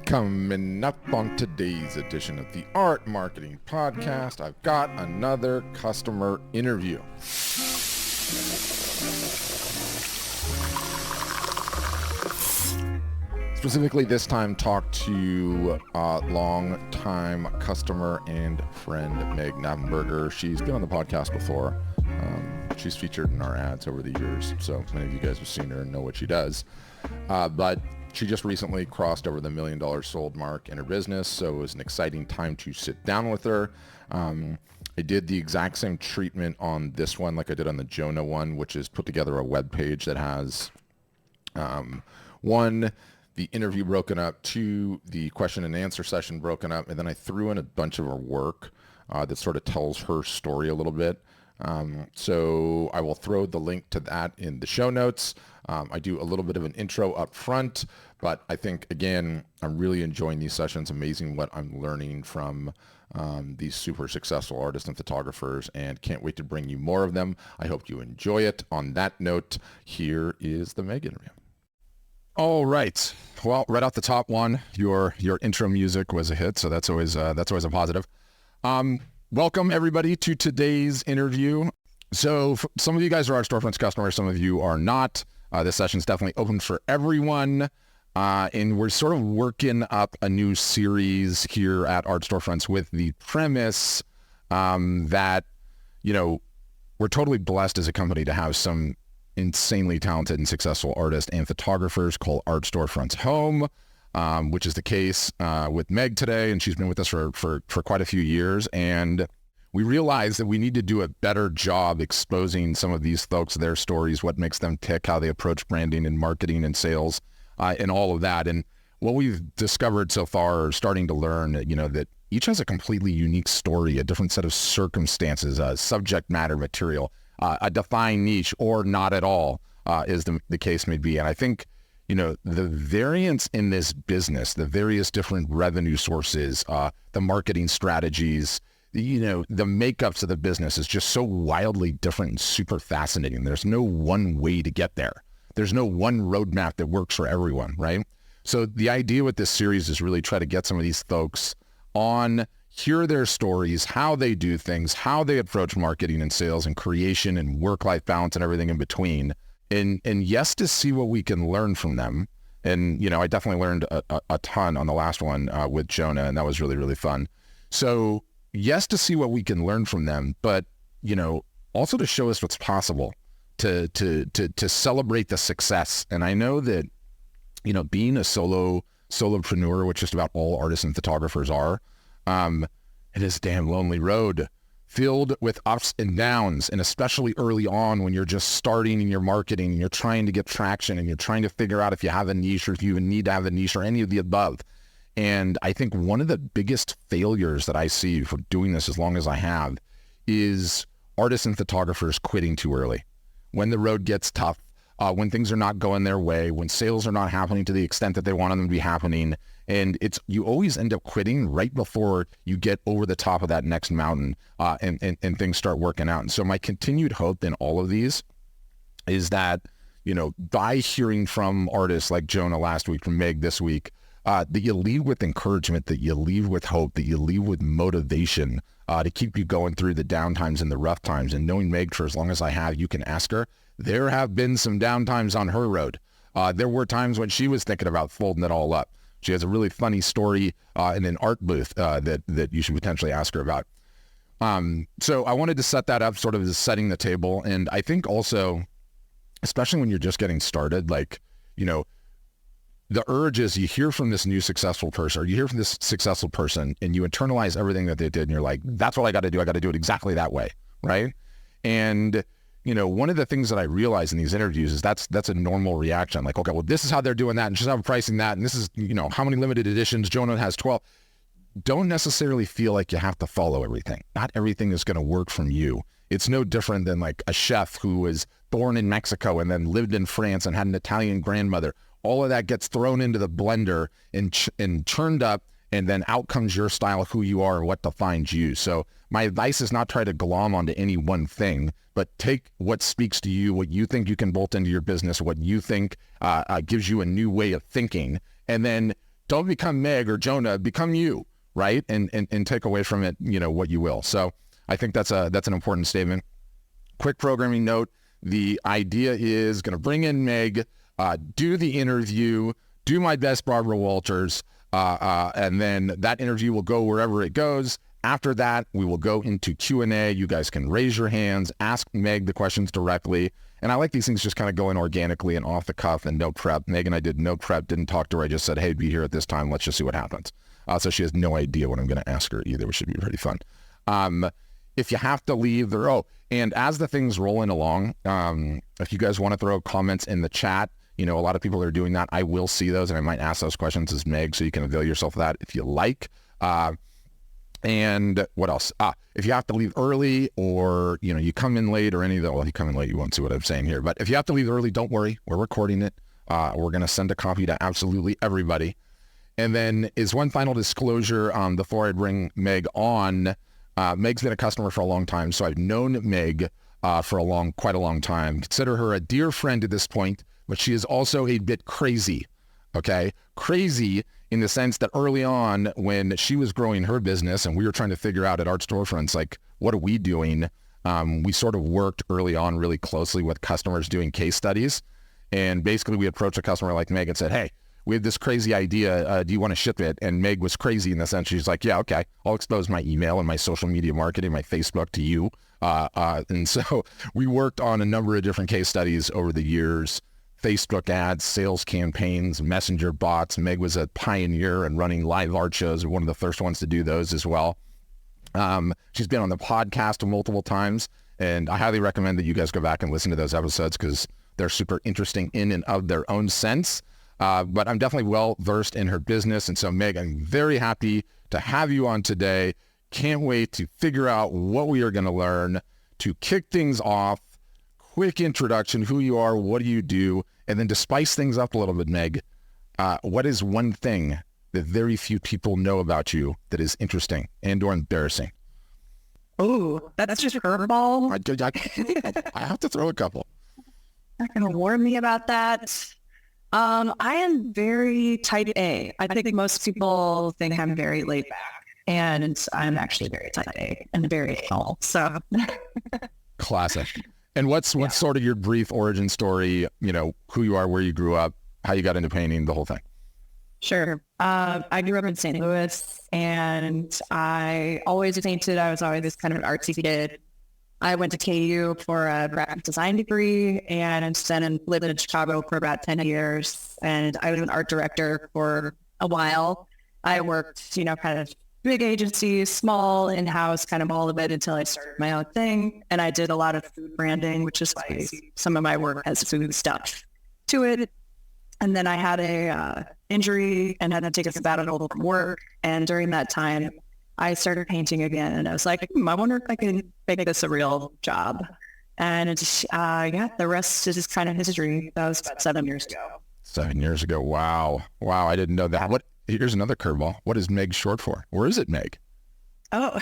Coming up on today's edition of the Art Marketing Podcast, I've got another customer interview. Specifically this time talked to long-time customer and friend Megh Knappenberger. She's been on the podcast before. She's featured in our ads over the years, so many of you guys have seen her and know what she does. But she just recently crossed over the $1 million sold mark in her business, so it was an exciting time to sit down with her. I did the exact same treatment on this one like I did on the Jonah one, which is put together a web page that has one, the interview broken up, two, the question and answer session broken up, and then I threw in a bunch of her work that sort of tells her story a little bit. So I will throw the link to that in the show notes. I do a little bit of an intro up front, but I think, again, I'm really enjoying these sessions. Amazing what I'm learning from these super successful artists and photographers, and can't wait to bring you more of them. I hope you enjoy it. On that note, here is the Megh interview. All right. Well, right off the top one, your intro music was a hit, so that's always a positive. Welcome, everybody, to today's interview. So some of you guys are Art Storefronts customers, some of you are not. This session is definitely open for everyone. And we're sort of working up a new series here at Art Storefronts with the premise that, you know, we're totally blessed as a company to have some insanely talented and successful artists and photographers call Art Storefronts home. Which is the case with Megh today, and she's been with us for quite a few years. And we realized that we need to do a better job exposing some of these folks, their stories, what makes them tick, how they approach branding and marketing and sales, and all of that. And what we've discovered so far, or starting to learn, you know, that each has a completely unique story, a different set of circumstances, subject matter material, a defined niche, or not at all, is the case may be. And I think, you know, the variance in this business, the various different revenue sources, the marketing strategies, you know, the makeups of the business is just so wildly different and super fascinating. There's no one way to get there. There's no one roadmap that works for everyone, right? So the idea with this series is really try to get some of these folks on, hear their stories, how they do things, how they approach marketing and sales and creation and work-life balance and everything in between. And yes, to see what we can learn from them. And, you know, I definitely learned a ton on the last one with Jonah, and that was really, really fun. So yes, to see what we can learn from them, but, you know, also to show us what's possible, to celebrate the success. And I know that, you know, being a solopreneur, which just about all artists and photographers are, it is a damn lonely road, filled with ups and downs, and especially early on when you're just starting in your marketing and you're trying to get traction and you're trying to figure out if you have a niche or if you even need to have a niche or any of the above. And I think one of the biggest failures that I see for doing this as long as I have is artists and photographers quitting too early. When the road gets tough, when things are not going their way, when sales are not happening to the extent that they want them to be happening. And you always end up quitting right before you get over the top of that next mountain and things start working out. And so my continued hope in all of these is that, you know, by hearing from artists like Jonah last week, from Megh this week, that you leave with encouragement, that you leave with hope, that you leave with motivation to keep you going through the downtimes and the rough times. And knowing Megh for as long as I have, you can ask her. There have been some downtimes on her road. There were times when she was thinking about folding it all up. She has a really funny story in an art booth that you should potentially ask her about. So I wanted to set that up sort of as setting the table. And I think also, especially when you're just getting started, like, you know, the urge is you hear from this new successful person, or you hear from this successful person, and you internalize everything that they did. And you're like, that's what I got to do. I got to do it exactly that way. Right. And, you know, one of the things that I realize in these interviews is that's a normal reaction. Like, okay, well, this is how they're doing that, and just how I'm pricing that. And this is, you know, how many limited editions. Jonah has 12. Don't necessarily feel like you have to follow everything. Not everything is going to work from you. It's no different than like a chef who was born in Mexico and then lived in France and had an Italian grandmother. All of that gets thrown into the blender and churned up, and then out comes your style, who you are, and what defines you. So my advice is not try to glom onto any one thing, but take what speaks to you, what you think you can bolt into your business, what you think gives you a new way of thinking, and then Don't become Megh or Jonah, become you, right? And take away from it, what you will. So I think that's an important statement. Quick programming note. The idea is going to bring in Megh, do the interview, do my best Barbara Walters, and then that interview will go wherever it goes. After that, we will go into Q&A. You guys can raise your hands, ask Megh the questions directly. And I like these things just kind of going organically and off the cuff and no prep. Megh and I did no prep, didn't talk to her. I just said, hey, be here at this time. Let's just see what happens. So she has no idea what I'm going to ask her either, which should be pretty fun. If you have to leave, and as the thing's rolling along, if you guys want to throw comments in the chat, a lot of people are doing that. I will see those, and I might ask those questions as Megh, so you can avail yourself of that if you like. And what else? If you have to leave early, or, you come in late, or any of that, well, if you come in late, you won't see what I'm saying here. But if you have to leave early, don't worry. We're recording it. We're going to send a copy to absolutely everybody. And then is one final disclosure before I bring Megh on. Megh's been a customer for a long time, so I've known Megh for quite a long time. Consider her a dear friend at this point, but she is also a bit crazy, okay? Crazy in the sense that early on when she was growing her business and we were trying to figure out at Art Storefronts, like, what are we doing? We sort of worked early on really closely with customers doing case studies. And basically we approached a customer like Megh and said, hey, we have this crazy idea. Do you want to ship it? And Megh was crazy in the sense she's like, yeah, okay, I'll expose my email and my social media marketing, my Facebook to you. And so we worked on a number of different case studies over the years, Facebook ads, sales campaigns, messenger bots. Megh was a pioneer in running live art shows, one of the first ones to do those as well. She's been on the podcast multiple times, and I highly recommend that you guys go back and listen to those episodes because they're super interesting in and of their own sense. But I'm definitely well-versed in her business. And so, Megh, I'm very happy to have you on today. Can't wait to figure out what we are going to learn. To kick things off, quick introduction, who you are, what do you do? And then to spice things up a little bit, Megh, what is one thing that very few people know about you that is interesting and or embarrassing? Oh, that's just a curveball. I have to throw a couple. Not going to warn me about that. I am very type A. I think most people think I'm very laid back, and I'm actually very type A and very anal. So classic. And what's sort of your brief origin story? Who you are, where you grew up, how you got into painting, the whole thing. Sure. I grew up in St. Louis, and I always painted. I was always kind of an artsy kid. I went to KU for a graphic design degree and then lived in Chicago for about 10 years. And I was an art director for a while. I worked, kind of big agencies, small, in-house, kind of all of it until I started my own thing. And I did a lot of food branding, which is why some of my work has food stuff to it. And then I had a injury and had to take a sabbatical from work. And during that time, I started painting again, and I was like, I wonder if I can make this a real job. And it's, the rest is just kind of history. That was about 7 years ago. 7 years ago. Wow. I didn't know that. Here's another curveball. What is Megh short for? Where is it, Megh? Oh,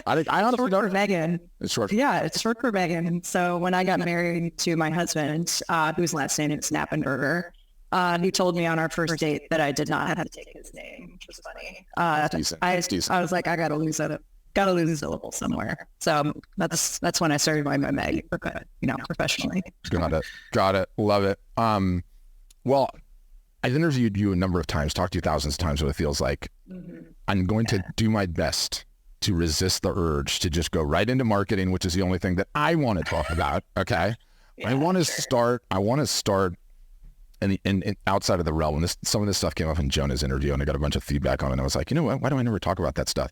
I honestly don't know. Megan. It's short. Yeah, it's short for Megan. So when I got married to my husband, whose last name is Knappenberger, he told me on our first date that I did not have to take his name, which was funny. I was like, I gotta lose a syllable somewhere. So that's when I started my Megh, professionally. Got it. Love it. Well, I've interviewed you a number of times, talked to you thousands of times, what it feels like. Mm-hmm. I'm going to do my best to resist the urge to just go right into marketing, which is the only thing that I want to talk about. Okay. Yeah, I want to start and outside of the realm, and some of this stuff came up in Jonah's interview, and I got a bunch of feedback on it. And I was like, you know what? Why do I never talk about that stuff?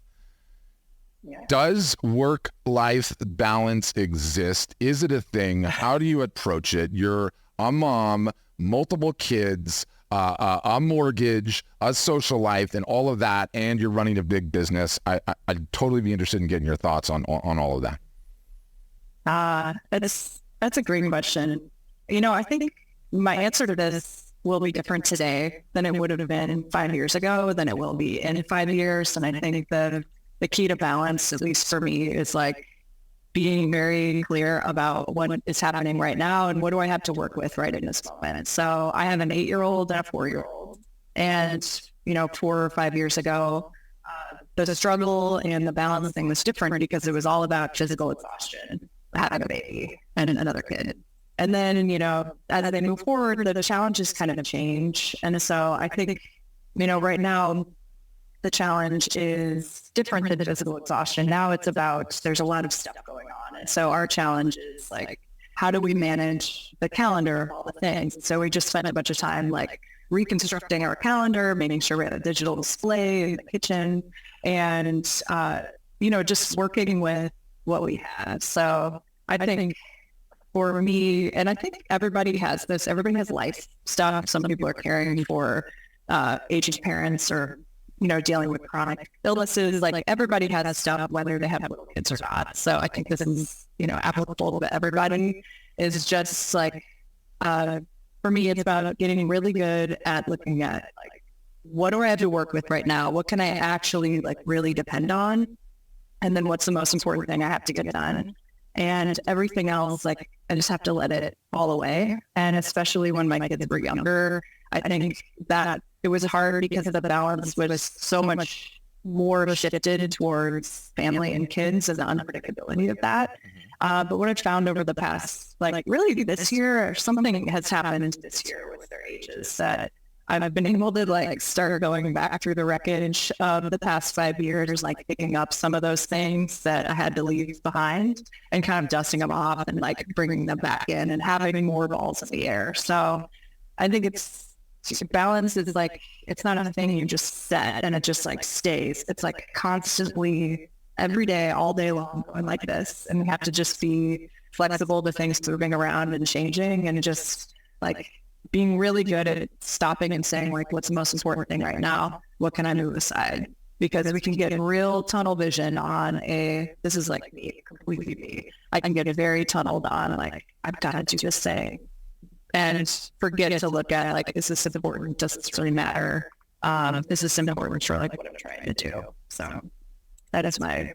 Yeah. Does work-life balance exist? Is it a thing? How do you approach it? You're a mom, multiple kids, a mortgage, a social life, and all of that, and you're running a big business. I'd totally be interested in getting your thoughts on all of that. That's a great question. I think my answer to this will be different today than it would have been 5 years ago, than it will be in 5 years. And I think the key to balance, at least for me, is like being very clear about what is happening right now and what do I have to work with right in this moment. So I have an 8-year-old and a 4-year-old. And, 4 or 5 years ago, the struggle and the balancing was different because it was all about physical exhaustion, having a baby and another kid. And then, as they move forward, the challenges kind of change. And so I think, right now, the challenge is different than physical exhaustion. Now it's about, there's a lot of stuff going on. And so our challenge is like, how do we manage the calendar of all the things? And so we just spent a bunch of time like reconstructing our calendar, making sure we had a digital display in the kitchen, and, just working with what we had. So I think for me, and I think everybody has this, everybody has life stuff. Some people are caring for aging parents or, dealing with chronic illnesses. Like everybody has stuff, whether they have little kids or not. So I think this is, applicable to everybody. Is just like, for me, it's about getting really good at looking at like, what do I have to work with right now? What can I actually like really depend on? And then what's the most important thing I have to get done? And everything else, like I just have to let it fall away. And especially when my kids were younger, I think that it was hard because the balance was so much more shifted towards family and kids and the unpredictability of that. But what I've found over the past, like really this year, something has happened this year with their ages that I've been able to like start going back through the wreckage of the past 5 years, like picking up some of those things that I had to leave behind and kind of dusting them off and like bringing them back in and having more balls in the air. So I think balance is like, it's not a thing you just set and it just like stays. It's like constantly every day, all day long going like this. And we have to just be flexible to things moving around and changing and just like being really good at stopping and saying like, what's the most important thing right now? What can I move aside? Because we can get real tunnel vision on this is like me, completely me. I can get very tunneled on like, I've got to do this thing and forget to look at like, is this important? Does this really matter? Is this important for like what I'm trying to do? So that's my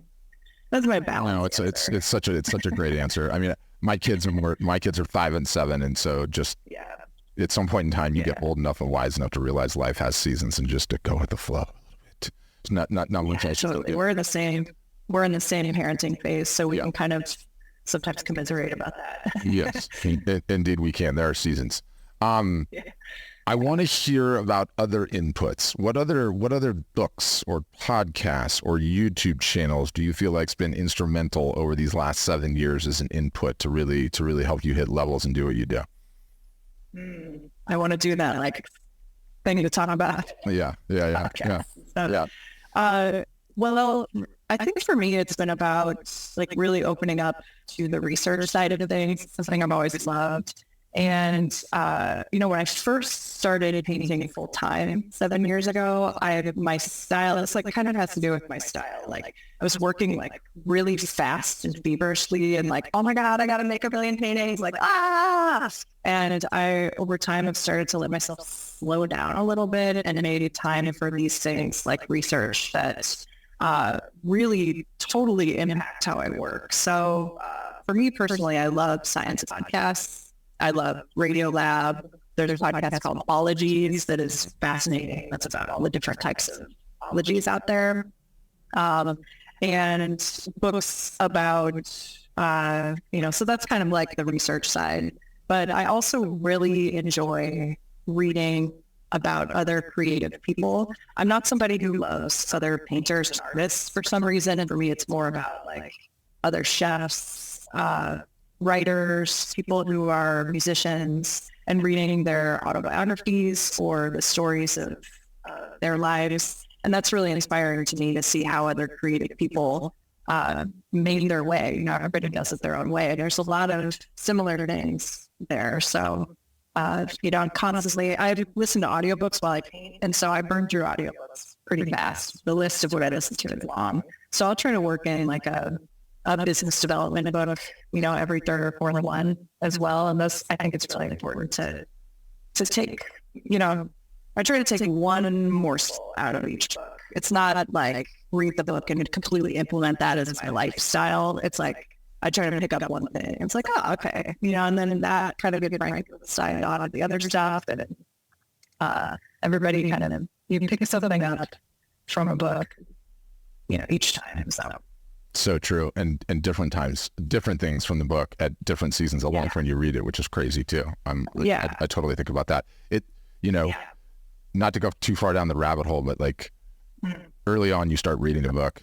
balance. No, it's such a great answer. I mean, my kids are 5 and 7. And so just, at some point in time, you get old enough and wise enough to realize life has seasons and just to go with the flow. It's not much else. Totally. We're in the same parenting phase, so we can kind of sometimes commiserate about that. Yes, indeed we can. There are seasons. I want to hear about other inputs. What other books or podcasts or YouTube channels do you feel like's been instrumental over these last 7 years as an input to really help you hit levels and do what you do? I want to do that like thing to talk about. Yeah. Well, I think for me, it's been about like really opening up to the research side of things, something I've always loved. And, when I first started painting full time 7 years ago, my style, it's like kind of has to do with my style. Like I was working like really fast and feverishly and like, oh my God, I got to make a million paintings, like, and I, over time, have started to let myself slow down a little bit and made time for these things like research that really totally impact how I work. So for me personally, I love science podcasts. I love Radio Lab. There's a podcast called Ologies that is fascinating. That's about all the different types of ologies out there. And books about, so that's kind of like the research side. But I also really enjoy reading about other creative people. I'm not somebody who loves other painters and artists for some reason. And for me, it's more about like other chefs, writers, people who are musicians, and reading their autobiographies or the stories of their lives. And that's really inspiring to me to see how other creative people made their way. Everybody does it their own way. There's a lot of similar things there. So, constantly, I listen to audiobooks while I paint. And so I burn through audiobooks pretty fast. The list of what I listen to is long. So I'll try to work in like a business development book, every third or fourth one as well. And I think it's really important to take, I try to take one morsel out of each book. It's not like read the book and completely implement that as my lifestyle. It's like, I try to pick up one thing. It's like, oh, okay. And then that kind of gets my side on the other stuff. And everybody kind of, you pick something up from a book, each time. So true. And different times, different things from the book at different seasons along when you read it, which is crazy too. I totally think about that. Not to go too far down the rabbit hole, but like early on you start reading a book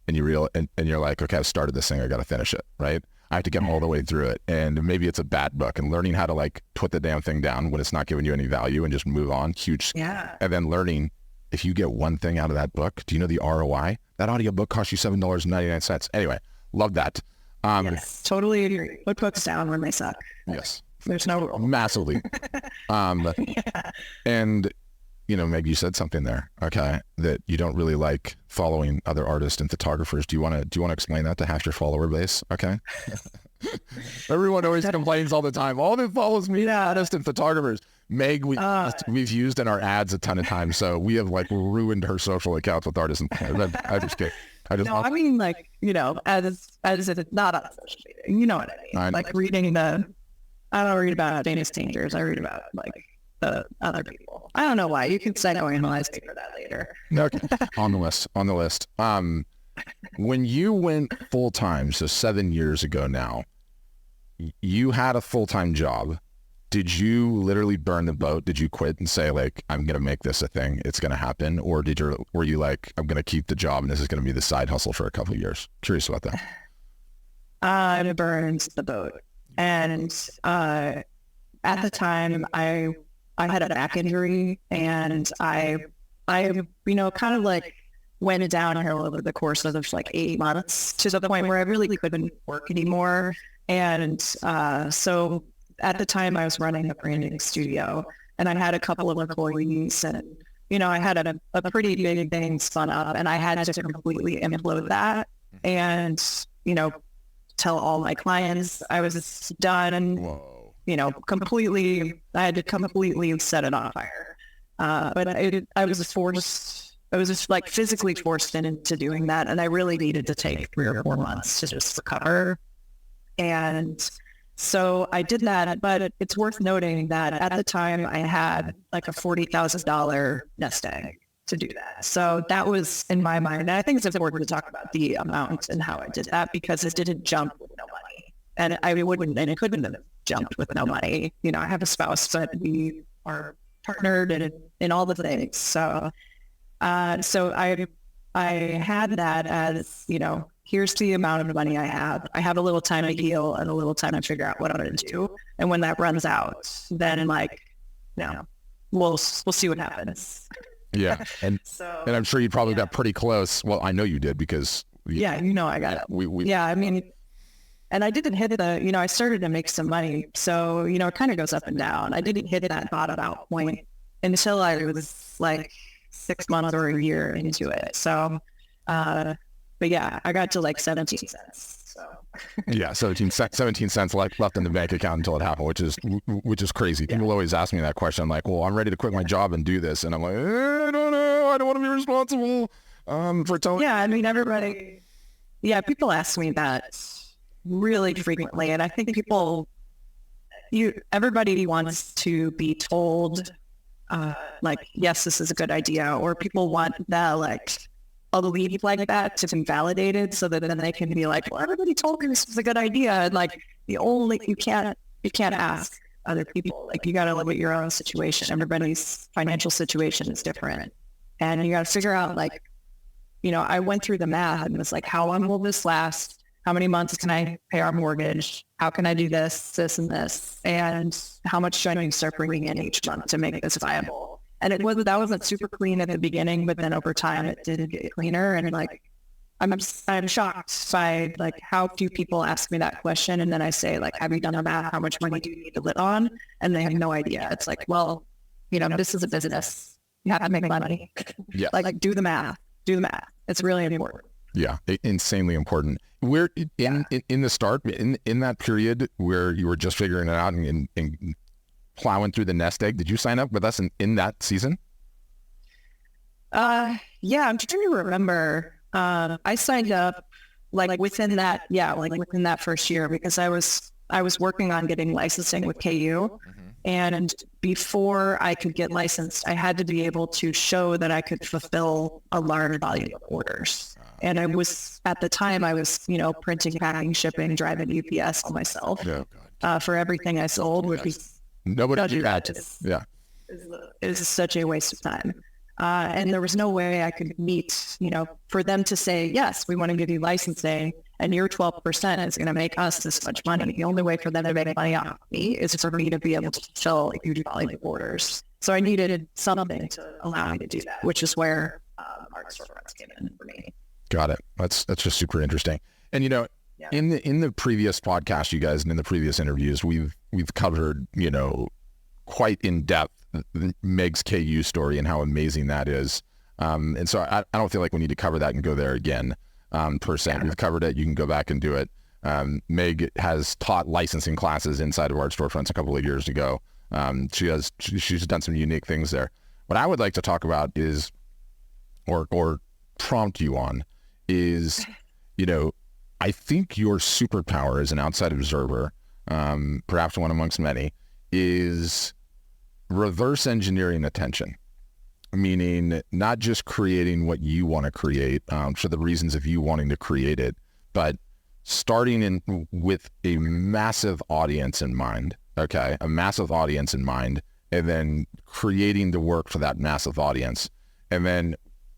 and and you're like, okay, I've started this thing. I got to finish it. Right. I have to get all the way through it. And maybe it's a bad book, and learning how to like put the damn thing down when it's not giving you any value and just move on. Huge. Yeah. And then learning, if you get one thing out of that book, do you know the ROI? That audiobook costs you $7.99. Anyway, love that. Yes, totally agree. Put books down when they suck. Yes. There's no rule. Massively. And, Meg, you said something there, okay, that you don't really like following other artists and photographers. Do you want to explain that to half your follower base? Okay. Everyone always complains all the time. All that follows me, artists and photographers. Meg, we've used in our ads a ton of times, so we have like ruined her social accounts with artists. I just kidding. I mean, like, as if it's not on social media, you know what I mean? Like reading I don't read about famous singers. I read about like the other people. I don't know why. You can psychoanalyze me for that later. Okay. On the list. When you went full time, so 7 years ago now, you had a full-time job. Did you literally burn the boat? Did you quit and say like, I'm going to make this a thing, it's going to happen? Or were you like, I'm going to keep the job and this is going to be the side hustle for a couple of years? Curious about that. I burned the boat. And at the time I had a back injury, and I kind of like went downhill over the course of like 8 months to the point where I really couldn't work anymore. And so at the time I was running a branding studio, and I had a couple of employees, and, I had a pretty big thing spun up, and I had to completely implode that and, tell all my clients I was done, and, I had to completely set it on fire. But I was just like physically forced into doing that. And I really needed to take 3 or 4 months to just recover. And so I did that, but it's worth noting that at the time I had like a $40,000 nest egg to do that. So that was in my mind. And I think it's important to talk about the amount and how I did that, because it didn't jump with no money. And it couldn't have jumped with no money. I have a spouse, but we are partnered in all the things. So I had that as, here's the amount of money I have. I have a little time to heal and a little time to figure out what I'm going to do. And when that runs out, then we'll see what happens. Yeah. And I'm sure you probably got pretty close. Well, I know you did, because I got it. And I didn't hit I started to make some money. So, it kind of goes up and down. I didn't hit that bottom out point until I was like 6 months or a year into it. So, but yeah, I got to like 17 cents. So yeah, 17 cents left in the bank account until it happened, which is crazy. People always ask me that question. I'm like, well, I'm ready to quit my job and do this. And I'm like, I don't know. I don't want to be responsible for telling. Yeah. I mean, people ask me that really frequently. And I think everybody wants to be told, like, yes, this is a good idea, or people want that, a belief like that to be validated, so that then they can be like, well, everybody told me this was a good idea. And you can't ask other people. Like, you got to look at your own situation. Everybody's financial situation is different. And you got to figure out, I went through the math and was like, how long will this last? How many months can I pay our mortgage? How can I do this, and this? And how much should I start bringing in each month to make this viable? And that wasn't super clean at the beginning, but then over time it did get cleaner. And I'm shocked by how few people ask me that question. And then I say, have you done a math? How much money do you need to live on? And they have no idea. It's like, well, this is a business. You have to make money. Yeah. Do the math. It's really important. Yeah, insanely important. We're in the start, in that period where you were just figuring it out and plowing through the nest egg. Did you sign up with us in that season? Yeah, I'm trying to remember. I signed up within that first year, because I was I was working on getting licensing with KU. And before I could get licensed, I had to be able to show that I could fulfill a large volume of orders. And I was, at the time, I was, printing, packing, shipping, driving UPS all myself. For everything I sold would be nobody did that. Is such a waste of time. And there was no way I could meet, for them to say, yes, we want to give you licensing and your 12% is going to make us this much money. The only way for them to make money off me is for me to be able to fill a huge volume of orders. So I needed something to allow me to do that, which is where Art Storefronts came in for me. Got it. That's just super interesting. And, in the previous podcast, you guys, and in the previous interviews, we've covered, quite in depth Megh's KU story and how amazing that is. And so I don't feel like we need to cover that and go there again. Per se. We've covered it. You can go back and do it. Megh has taught licensing classes inside of Art Storefronts a couple of years ago. She's done some unique things there. What I would like to talk about is, or prompt you on is, I think your superpower as an outside observer, perhaps one amongst many, is reverse engineering attention. Meaning not just creating what you want to create for the reasons of you wanting to create it, but starting with a massive audience in mind, a massive audience in mind, and then creating the work for that massive audience. And then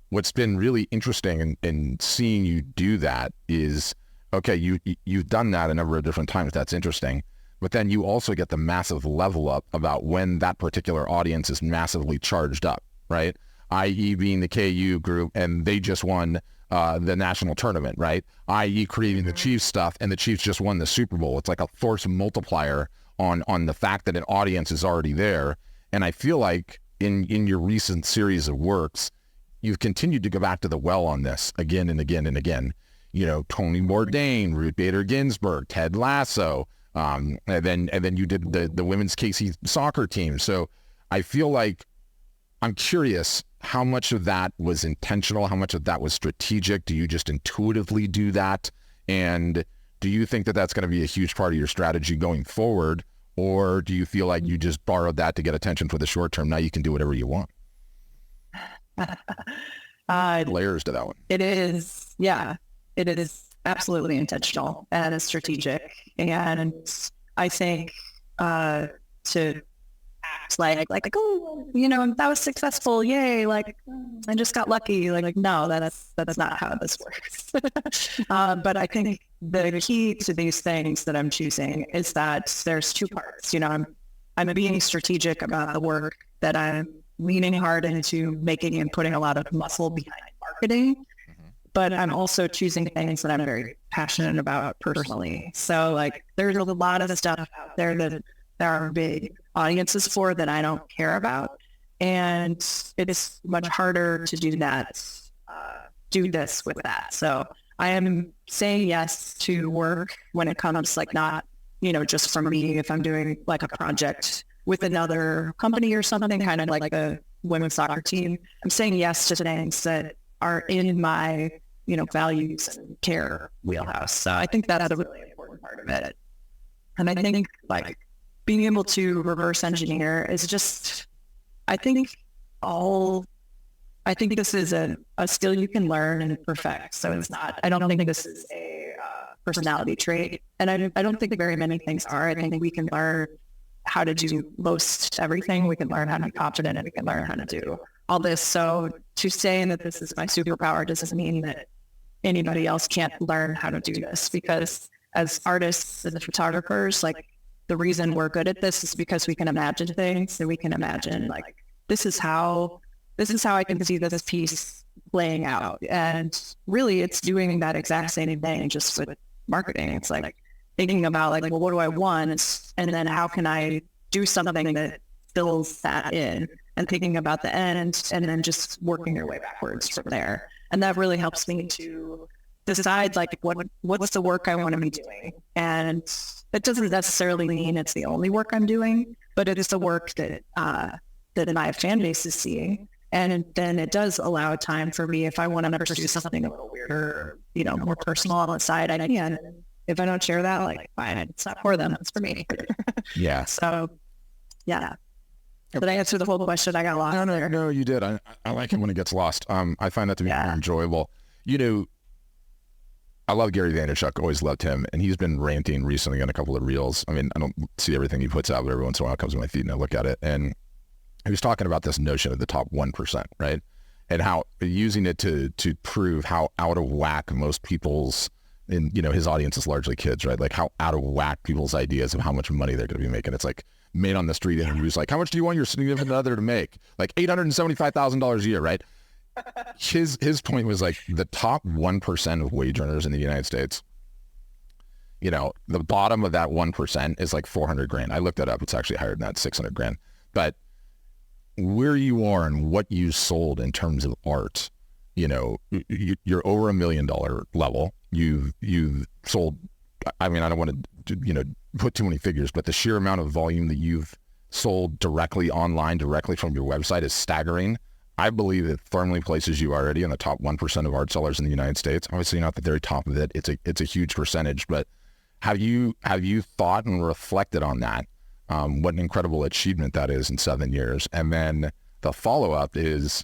what's been really interesting in seeing you do that is, you've done that a number of different times. That's interesting. But then you also get the massive level up about when that particular audience is massively charged up. Right? I.e. being the KU group and they just won the national tournament, right? I.e. creating the Chiefs stuff and the Chiefs just won the Super Bowl. It's like a force multiplier on the fact that an audience is already there. And I feel like in your recent series of works, you've continued to go back to the well on this again and again and again. Tony Bourdain, Ruth Bader Ginsburg, Ted Lasso, and then you did the women's KC soccer team. So I feel like I'm curious how much of that was intentional, how much of that was strategic. Do you just intuitively do that? And do you think that that's going to be a huge part of your strategy going forward? Or do you feel like you just borrowed that to get attention for the short term? Now you can do whatever you want. Layers to that one. It is. Yeah, it is absolutely intentional and strategic. And I think to act like oh, that was successful, yay, like I just got lucky, like no, that's not how this works. But I think the key to these things that I'm choosing is that there's two parts. I'm being strategic about the work that I'm leaning hard into making and putting a lot of muscle behind marketing, but I'm also choosing things that I'm very passionate about personally. So like there's a lot of the stuff out there that there are big audiences for that I don't care about. And it is much harder to do that, do this with that. So I am saying yes to work when it comes like not, just from me, if I'm doing like a project with another company or something, kind of like the women's soccer team, I'm saying yes to things that are in my, values and care wheelhouse. So I think that's a really important part of it. And I think like being able to reverse engineer is just, I think this is a skill you can learn and perfect. So it's not, I don't think this is a personality trait. And I don't think very many things are. I think we can learn how to do most everything. We can learn how to be confident and we can learn how to do all this. So to say that this is my superpower doesn't mean that anybody else can't learn how to do this, because as artists and photographers, like the reason we're good at this is because we can imagine things and we can imagine like, this is how I can see this piece playing out. And really it's doing that exact same thing just with marketing. It's like thinking about like, well, what do I want? And then how can I do something that fills that in, and thinking about the end and then just working your way backwards from there. And that really helps me to decide like what's the work I want to be doing. And that doesn't necessarily mean it's the only work I'm doing, but it is the work that my fan base is seeing. And then it does allow time for me, if I want to pursue something a little weirder, more personal on the side, I can. if I don't share that, like, fine, it's not for them, it's for me. Yeah. So, yeah. Did I answer the whole question? I got lost. No, you did. I like it when it gets lost. I find that to be very enjoyable. I love Gary Vaynerchuk, always loved him, and he's been ranting recently on a couple of reels. I mean, I don't see everything he puts out, but every once in a while it comes to my feed and I look at it. And he was talking about this notion of the top 1%, right? And how using it to prove how out of whack most people's, and his audience is largely kids, right? Like how out of whack people's ideas of how much money they're going to be making. It's like made on the street interviews, like, how much do you want your significant other to make? Like $875,000 a year, right? His point was like the top 1% of wage earners in the United States, the bottom of that 1% is like 400 grand. I looked that up. It's actually higher than that, 600 grand. But where you are and what you sold in terms of art, you're over $1 million level. You've sold, I mean, I don't want to, put too many figures, but the sheer amount of volume that you've sold directly online, directly from your website is staggering. I believe it firmly places you already in the top 1% of art sellers in the United States. Obviously not the very top of it. It's a huge percentage, but have you thought and reflected on that? What an incredible achievement that is in 7 years. And then the follow-up is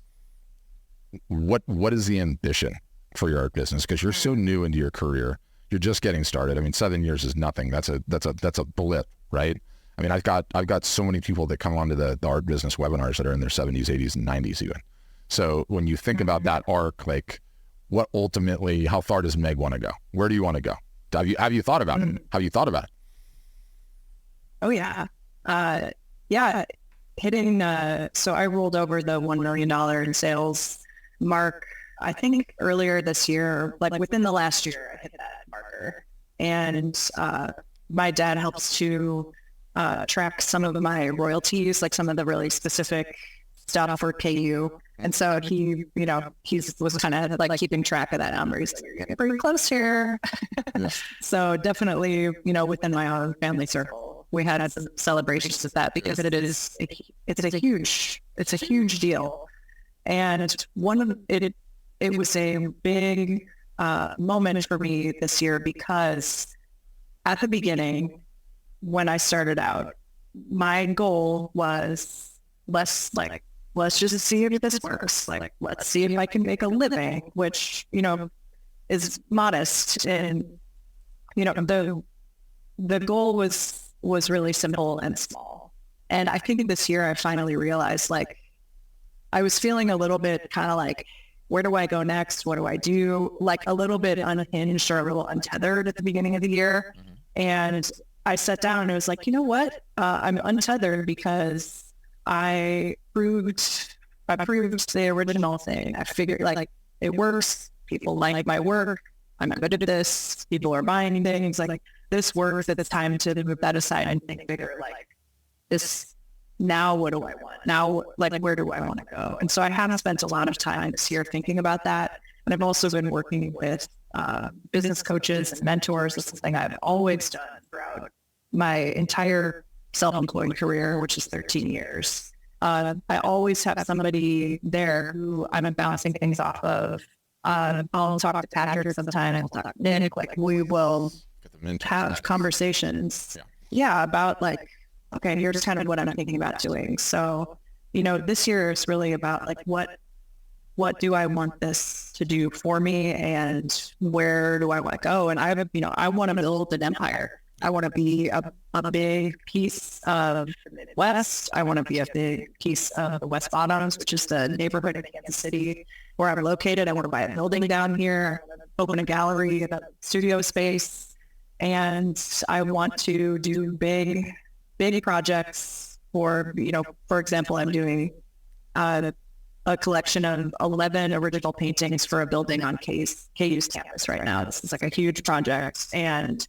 what is the ambition for your art business? Because you're so new into your career. You're just getting started. I mean, 7 years is nothing. That's a blip, right? I mean, I've got so many people that come onto the art business webinars that are in their 70s, 80s, and 90s even. So when you think about that arc, like what ultimately, how far does Megh want to go? Where do you want to go? Have you thought about it? Have you thought about it? Oh yeah. Hitting, so I rolled over the $1 million in sales mark, I think earlier this year, like within the last year, I hit that marker. And my dad helps to track some of my royalties, like some of the really specific stuff for KU. And so he was kind of like keeping track of that number. He's like, you're getting pretty close here. So definitely, within my own family circle, we had some celebrations of that because it's a huge deal. And it was a big moment for me this year because at the beginning, when I started out, my goal was let's just see if this works. Like, let's see if I can make a living, which, is modest. And, the goal was really simple and small. And I think this year I finally realized, like, I was feeling a little bit kind of like, where do I go next? What do I do? Like a little bit unhinged or a little untethered at the beginning of the year. Mm-hmm. And I sat down and I was like, you know what? I'm untethered because I proved the original thing. I figured like it works. People like my work. I'm good at this. People are buying things. Like this works. It's time to move that aside and think bigger. Like this. Now, what do I want? Now, like, where do I want to go? And so I have spent a lot of time this year thinking about that. And I've also been working with business coaches and mentors. This is something I've always done throughout my entire self-employed career, which is 13 years. I always have somebody there who I'm bouncing things off of. I'll talk to Patrick sometime. I'll talk to Nick. Like, we will have conversations. Yeah, about like, okay, here's kind of what I'm thinking about doing. So, this year is really about like, what do I want this to do for me and where do I want to go? And I want to build an empire. I want to be a big piece of the Midwest. I want to be a big piece of the West Bottoms, which is the neighborhood in Kansas City where I'm located. I want to buy a building down here, open a gallery, a studio space. And I want to do big projects for example, I'm doing a collection of 11 original paintings for a building on KU's campus right now. This is like a huge project. And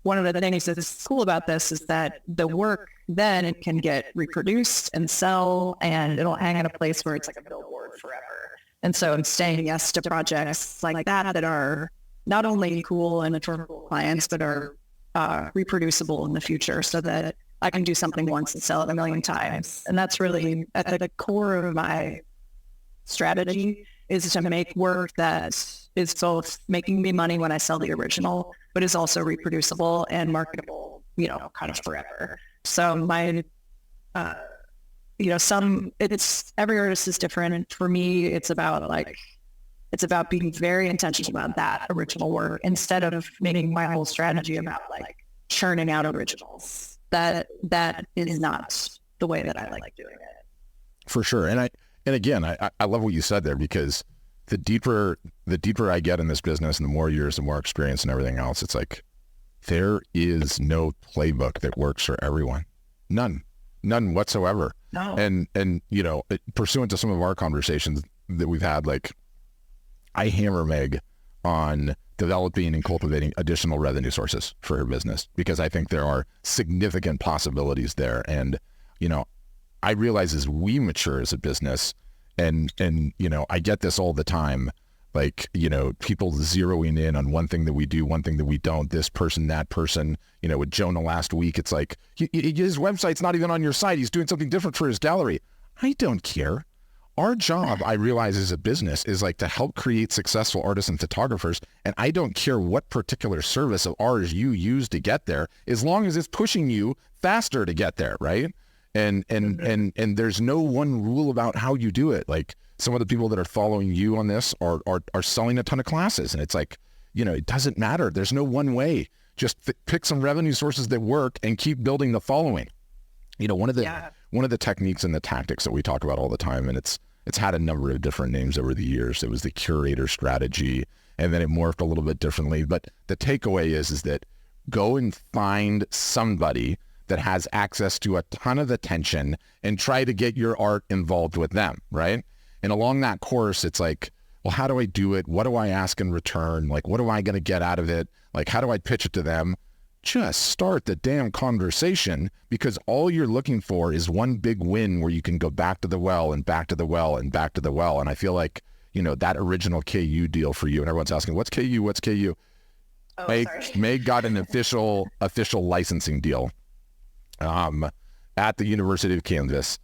one of the things that's cool about this is that the work then it can get reproduced and sell, and it'll hang in a place where it's like a billboard forever. And so I'm saying yes to projects like that are not only cool and for clients, but are reproducible in the future so that I can do something once and sell it 1 million times. And that's really at the core of my strategy is to make work that is both making me money when I sell the original, but is also reproducible and marketable, kind of forever. So my, it's every artist is different. And for me, it's about being very intentional about that original work instead of making my whole strategy about like churning out originals. That is not the way that I like doing it. For sure. And again, I love what you said there, because the deeper I get in this business and the more years, the more experience and everything else, it's like, there is no playbook that works for everyone. None whatsoever. No. And pursuant to some of our conversations that we've had, like, I hammer Megh on developing and cultivating additional revenue sources for her business, because I think there are significant possibilities there. And, I realize as we mature as a business, and I get this all the time, like, people zeroing in on one thing that we do, one thing that we don't, this person, that person, with Jonah last week, it's like, his website's not even on your site. He's doing something different for his gallery. I don't care. Our job, I realize, as a business is like to help create successful artists and photographers. And I don't care what particular service of ours you use to get there, as long as it's pushing you faster to get there. Right. And there's no one rule about how you do it. Like, some of the people that are following you on this are selling a ton of classes, and it's like, it doesn't matter. There's no one way. Just pick some revenue sources that work and keep building the following. One of the techniques and the tactics that we talk about all the time, and it's had a number of different names over the years. It was the curator strategy, and then it morphed a little bit differently. But the takeaway is that go and find somebody that has access to a ton of attention and try to get your art involved with them, right? And along that course, it's like, well, how do I do it? What do I ask in return? Like, what am I going to get out of it? Like, how do I pitch it to them? Just start the damn conversation, because all you're looking for is one big win where you can go back to the well and back to the well and back to the well. And I feel like, that original KU deal for you, and everyone's asking, what's KU? What's KU? Oh, Megh got an official licensing deal at the University of Kansas,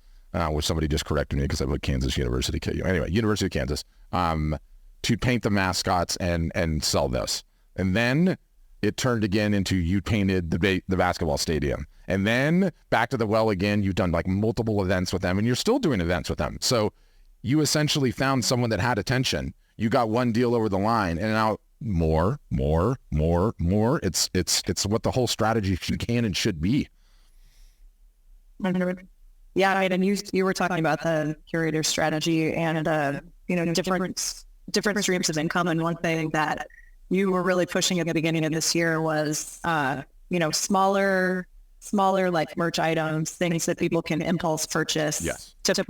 which somebody just corrected me because I put Kansas University KU. Anyway, University of Kansas, to paint the mascots and sell this. And then it turned again into, you painted the basketball stadium. And then back to the well again. You've done like multiple events with them, and you're still doing events with them. So you essentially found someone that had attention. You got one deal over the line, and now more. It's what the whole strategy can and should be. Yeah, and you were talking about the curator strategy and different streams of income. And one thing that you were really pushing at the beginning of this year was smaller like merch items, things that people can impulse purchase. Yes. to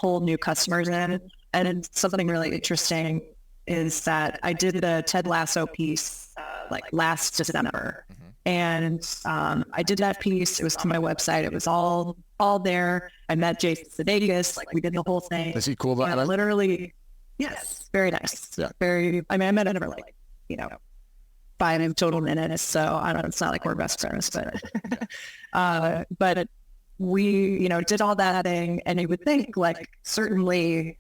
pull new customers in. And something really interesting is that I did the Ted Lasso piece last December. Mm-hmm. And I did that piece. It was on my website. It was all there. I met Jason Sudeikis. Like, we did the whole thing. Is he cool about it? Literally, yes, very nice. Yeah. I met him for 5 total minutes. So I don't know. It's not like we're best friends, but we, did all that thing, and you would think like certainly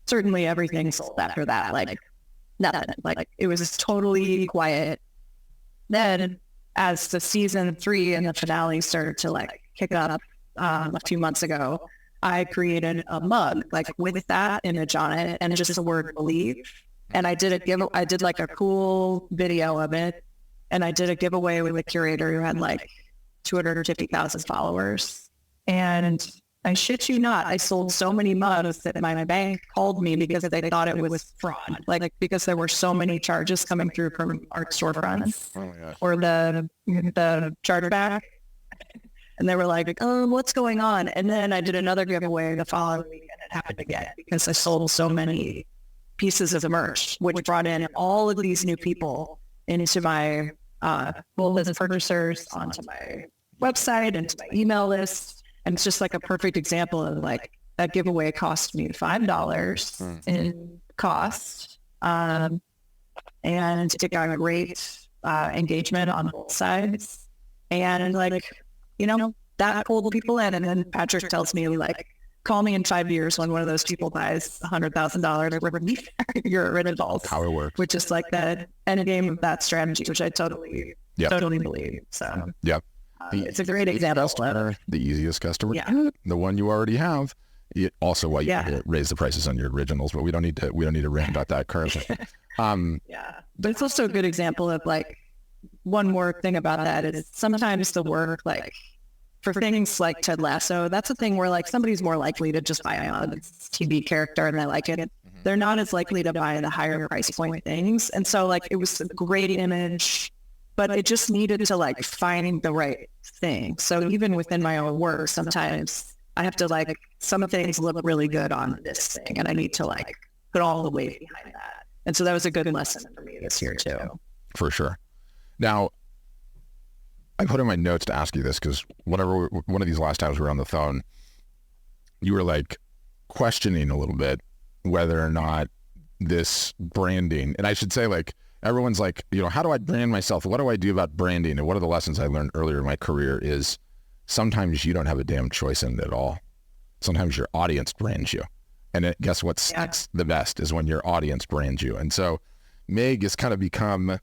everything sold after that. Like, nothing. Like, it was just totally quiet. Then, as the season 3 and the finale started to kick up a few months ago, I created a mug with that image on it and just the word believe. And I did a cool video of it, and I did a giveaway with a curator who had 250,000 followers. And I shit you not, I sold so many mugs that my bank called me because they thought it was fraud. Because there were so many charges coming through from art storefronts or the chargeback. And they were like, oh, what's going on? And then I did another giveaway the following week, and it happened again because I sold so many pieces of the merch, which brought in all of these new people into my as purchasers onto my website, into my email list. And it's just a perfect example of that giveaway cost me $5 in cost. And it got a great engagement on both sides. And that pulled people in. And then Patrick tells me call me in 5 years when one of those people buys $100,000 worth of your originals. How it works. Which is like the end game of that strategy, which I totally believe. So it's a great example. Customer, the easiest customer, the one you already have. Also, why you raise the prices on your originals, but we don't need to rant about that currently. But it's also a good example of like, one more thing about that is sometimes the work, like for things like Ted Lasso, that's a thing where like somebody's more likely to just buy a TV character and they like it. They're not as likely to buy the higher price point things. And so like it was a great image, but it just needed to like find the right thing. So even within my own work, sometimes I have to like, some things look really good on this thing and I need to like put all the weight behind that. And so that was a good lesson for me this year too. For sure. Now, I put in my notes to ask you this because one of these last times we were on the phone, you were like questioning a little bit whether or not this branding, and I should say like, everyone's like, how do I brand myself? What do I do about branding? And one of the lessons I learned earlier in my career is sometimes you don't have a damn choice in it at all. Sometimes your audience brands you. And guess what sticks the best is when your audience brands you. And so Megh has kind of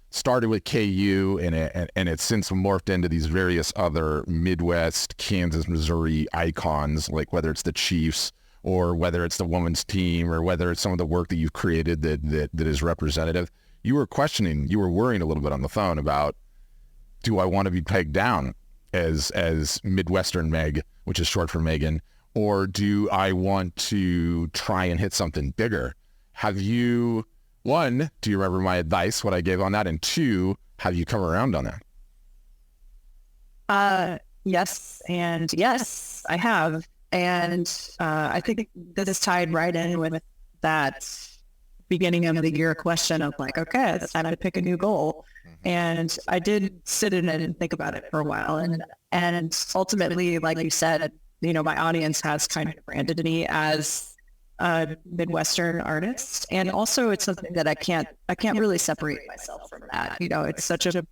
started with KU and it's since morphed into these various other Midwest, Kansas, Missouri icons, like whether it's the Chiefs or whether it's the women's team or whether it's some of the work that you've created that is representative. You were worrying a little bit on the phone about, do I want to be pegged down as Midwestern Megh, which is short for Megan, or do I want to try and hit something bigger? One, do you remember my advice, what I gave on that? And two, have you come around on that? Yes. And yes, I have. And I think this is tied right in with that beginning of the year question of like, okay, it's time to pick a new goal. And I did sit in it and think about it for a while. And ultimately, like you said, my audience has kind of branded me as a Midwestern artist. And also it's something that I can't really separate myself from that. It's such a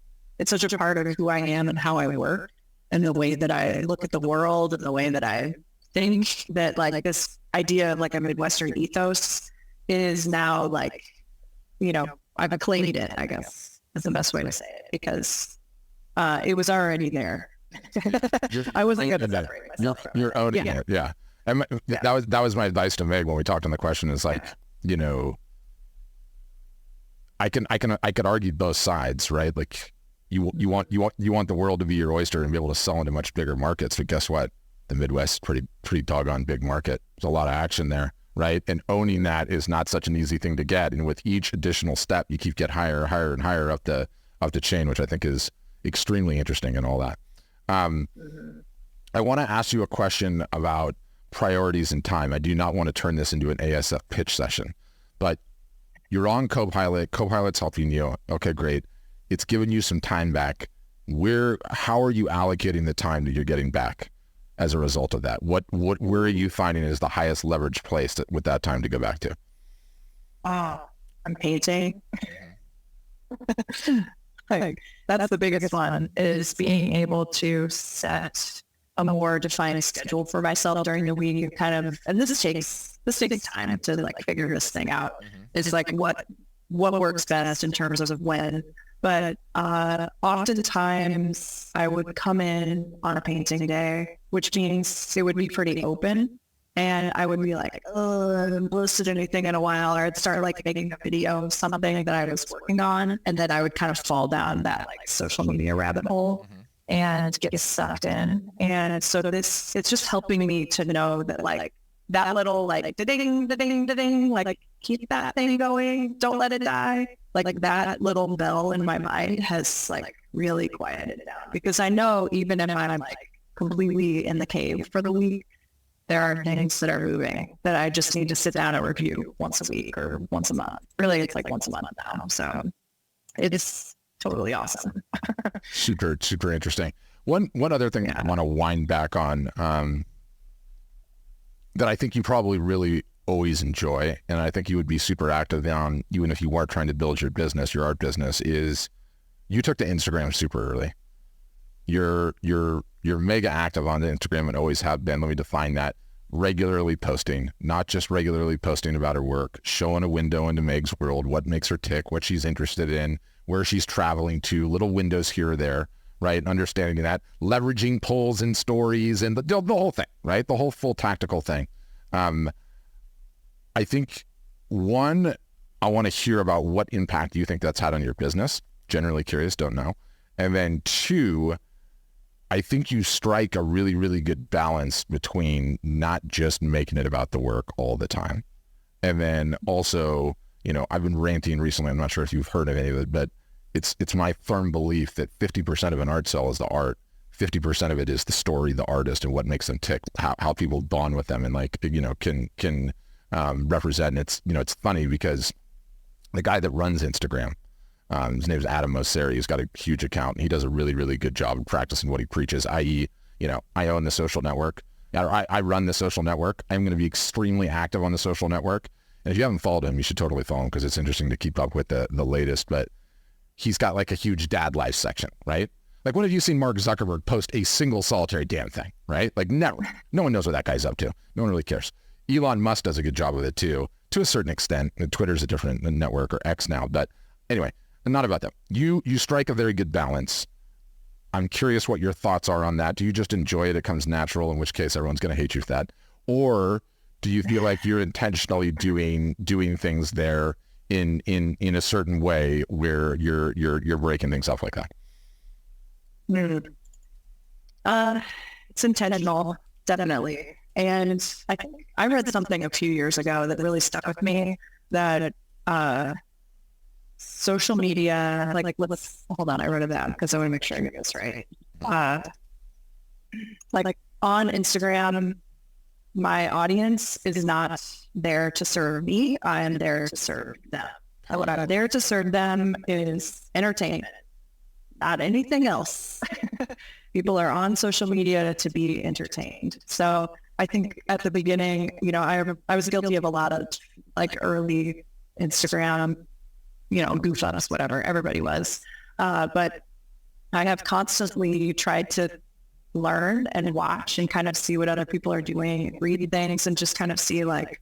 part of who I am and how I work and the way that I look at the world and the way that I think that like this idea of like a Midwestern ethos is now like, I've claimed it, I guess is the best way to say it, because it was already there. I wasn't going to separate myself from you're owning it. Yeah. And that was my advice to Megh when we talked on the question is like, I could argue both sides, right? Like you want the world to be your oyster and be able to sell into much bigger markets. But guess what? The Midwest is pretty doggone big market. There's a lot of action there, right? And owning that is not such an easy thing to get. And with each additional step, you keep getting higher and higher up the chain, which I think is extremely interesting and all that. I want to ask you a question about priorities and time. I do not want to turn this into an ASF pitch session, but you're on Copilot. Copilot's helping you. Okay, great. It's giving you some time back. How are you allocating the time that you're getting back as a result of that? Where are you finding is the highest leverage place with that time to go back to? I'm painting. Like, that's the biggest one, is being able to set a more defined schedule for myself during the week, kind of, and this takes time to like figure this thing out. It's like what works best in terms of when, but oftentimes I would come in on a painting day, which means it would be pretty open. And I would be like, oh, I haven't posted anything in a while, or I'd start like making a video of something that I was working on. And then I would kind of fall down that like social media rabbit hole and get sucked in. And so it's just helping me to know that like that little like da-ding, da-ding, da-ding, like keep that thing going. Don't let it die. Like that little bell in my mind has like really quieted it down, because I know even if I'm like completely in the cave for the week, there are things that are moving that I just need to sit down and review once a week or once a month. Really, it's like once a month now. So it's totally awesome. Super, super interesting. One other thing I want to wind back on that I think you probably really always enjoy, and I think you would be super active on, even if you weren't trying to build your business, your art business, is you took to Instagram super early. You're mega active on the Instagram and always have been. Let me define that. regularly posting, not just regularly posting about her work, showing a window into Megh's world, what makes her tick, what she's interested in, where she's traveling to, little windows here or there, right? Understanding that, leveraging polls and stories and the whole thing, right? The whole full tactical thing. I think, one, I want to hear about what impact you think that's had on your business. Generally curious, don't know. And then two, I think you strike a really, really good balance between not just making it about the work all the time. And then also, you know, I've been ranting recently. I'm not sure if you've heard of any of it, but it's my firm belief that 50% of an art sale is the art. 50% of it is the story, the artist, and what makes them tick, how people bond with them and, like, you know, can represent. And it's, you know, it's funny because the guy that runs Instagram, his name is Adam Mosseri. He's got a huge account, and he does a really, really good job of practicing what he preaches, i.e., you know, I own the social network. I run the social network. I'm going to be extremely active on the social network. And if you haven't followed him, you should totally follow him because it's interesting to keep up with the latest. But he's got like a huge dad life section, right? Like, when have you seen Mark Zuckerberg post a single solitary damn thing, right? Like, never. No one knows what that guy's up to. No one really cares. Elon Musk does a good job of it too, to a certain extent. Twitter's a different network, or X now. But anyway, not about that. You strike a very good balance. I'm curious what your thoughts are on that. Do you just enjoy it? It comes natural, in which case everyone's going to hate you for that. Or do you feel like you're intentionally doing things there in a certain way where you're breaking things up like that? It's intentional, definitely. And I think I read something a few years ago that really stuck with me, that social media, like let's hold on, I wrote it down because I want to make sure I get this right. Like on Instagram, my audience is not there to serve me. I am there to serve them. And what I'm there to serve them is entertainment, not anything else. People are on social media to be entertained. So I think at the beginning, you know, I was guilty of a lot of like early Instagram, you know, goof on us, whatever, everybody was. But I have constantly tried to learn and watch and kind of see what other people are doing, read things, and just kind of see like,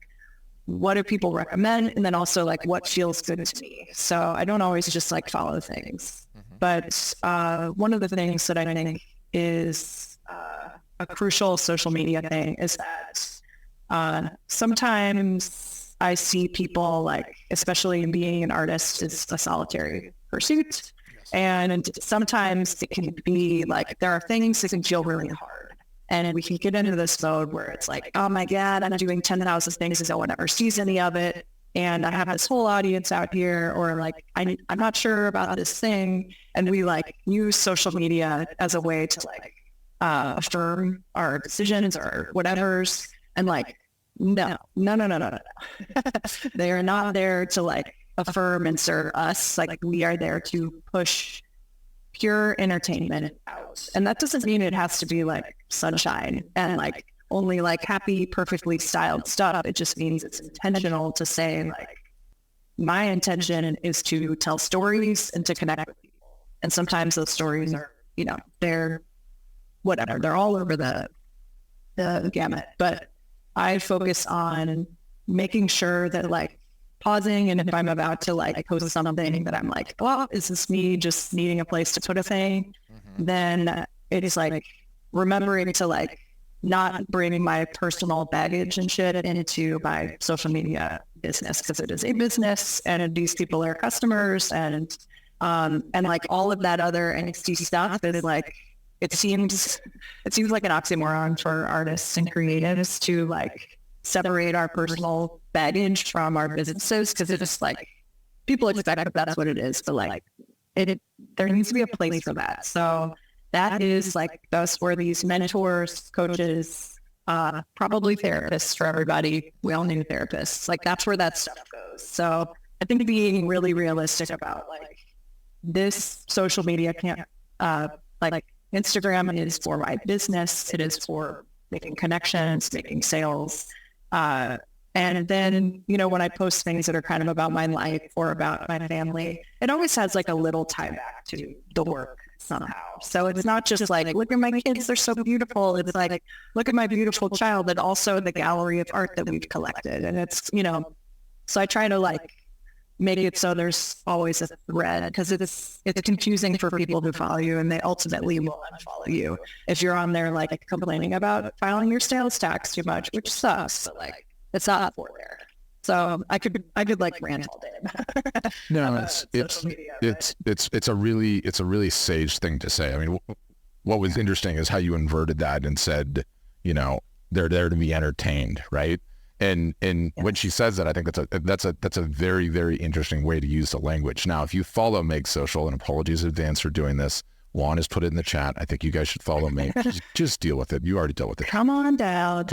what do people recommend? And then also like what feels good to me. So I don't always just like follow things. But one of the things that I think is a crucial social media thing is that sometimes I see people, like, especially being an artist is a solitary pursuit. And sometimes it can be like, there are things that can feel really hard. And we can get into this mode where it's like, oh my God, I'm doing 10,000 things and no one ever sees any of it. And I have this whole audience out here, or like, I'm not sure about this thing. And we like use social media as a way to like affirm our decisions or whatever's. And like, no. They are not there to like affirm and serve us. Like, we are there to push pure entertainment out. And that doesn't mean it has to be like sunshine and like only like happy, perfectly styled stuff. It just means it's intentional to say like, my intention is to tell stories and to connect with people. And sometimes those stories are, you know, they're whatever, they're all over the gamut. But I focus on making sure that like pausing, and if I'm about to like post something that I'm like, well, is this me just needing a place to put a thing? Then it is like remembering to like not bring my personal baggage and shit into my social media business, because it is a business and these people are customers, and like all of that other NXT stuff is like, it seems like an oxymoron for artists and creatives to like separate our personal baggage from our businesses, because it's just like, people expect that's what it is, but like there needs to be a place for that. So that is like, that's where these mentors, coaches, probably therapists for everybody. We all need therapists. Like, that's where that stuff goes. So I think being really realistic about like, this social media can't, like Instagram is for my business. It is for making connections, making sales. And then, you know, when I post things that are kind of about my life or about my family, it always has like a little tie back to the work. somehow. So it's not just like, look at my kids, they're so beautiful. It's like, look at my beautiful child, but also the gallery of art that we've collected. And it's, so I try to like make it so there's always a thread, because it's confusing for people who follow you, and they ultimately will unfollow you if you're on there like complaining about filing your sales tax too much, which sucks, but like it's not for there. So I could like rant all day about no, it's a really sage thing to say. I mean, what was interesting is how you inverted that and said, they're there to be entertained, right? And when she says that, I think that's a very, very interesting way to use the language. Now, if you follow Megh's social, and apologies in advance for doing this, Juan has put it in the chat. I think you guys should follow me. Just deal with it. You already dealt with it. Come on down.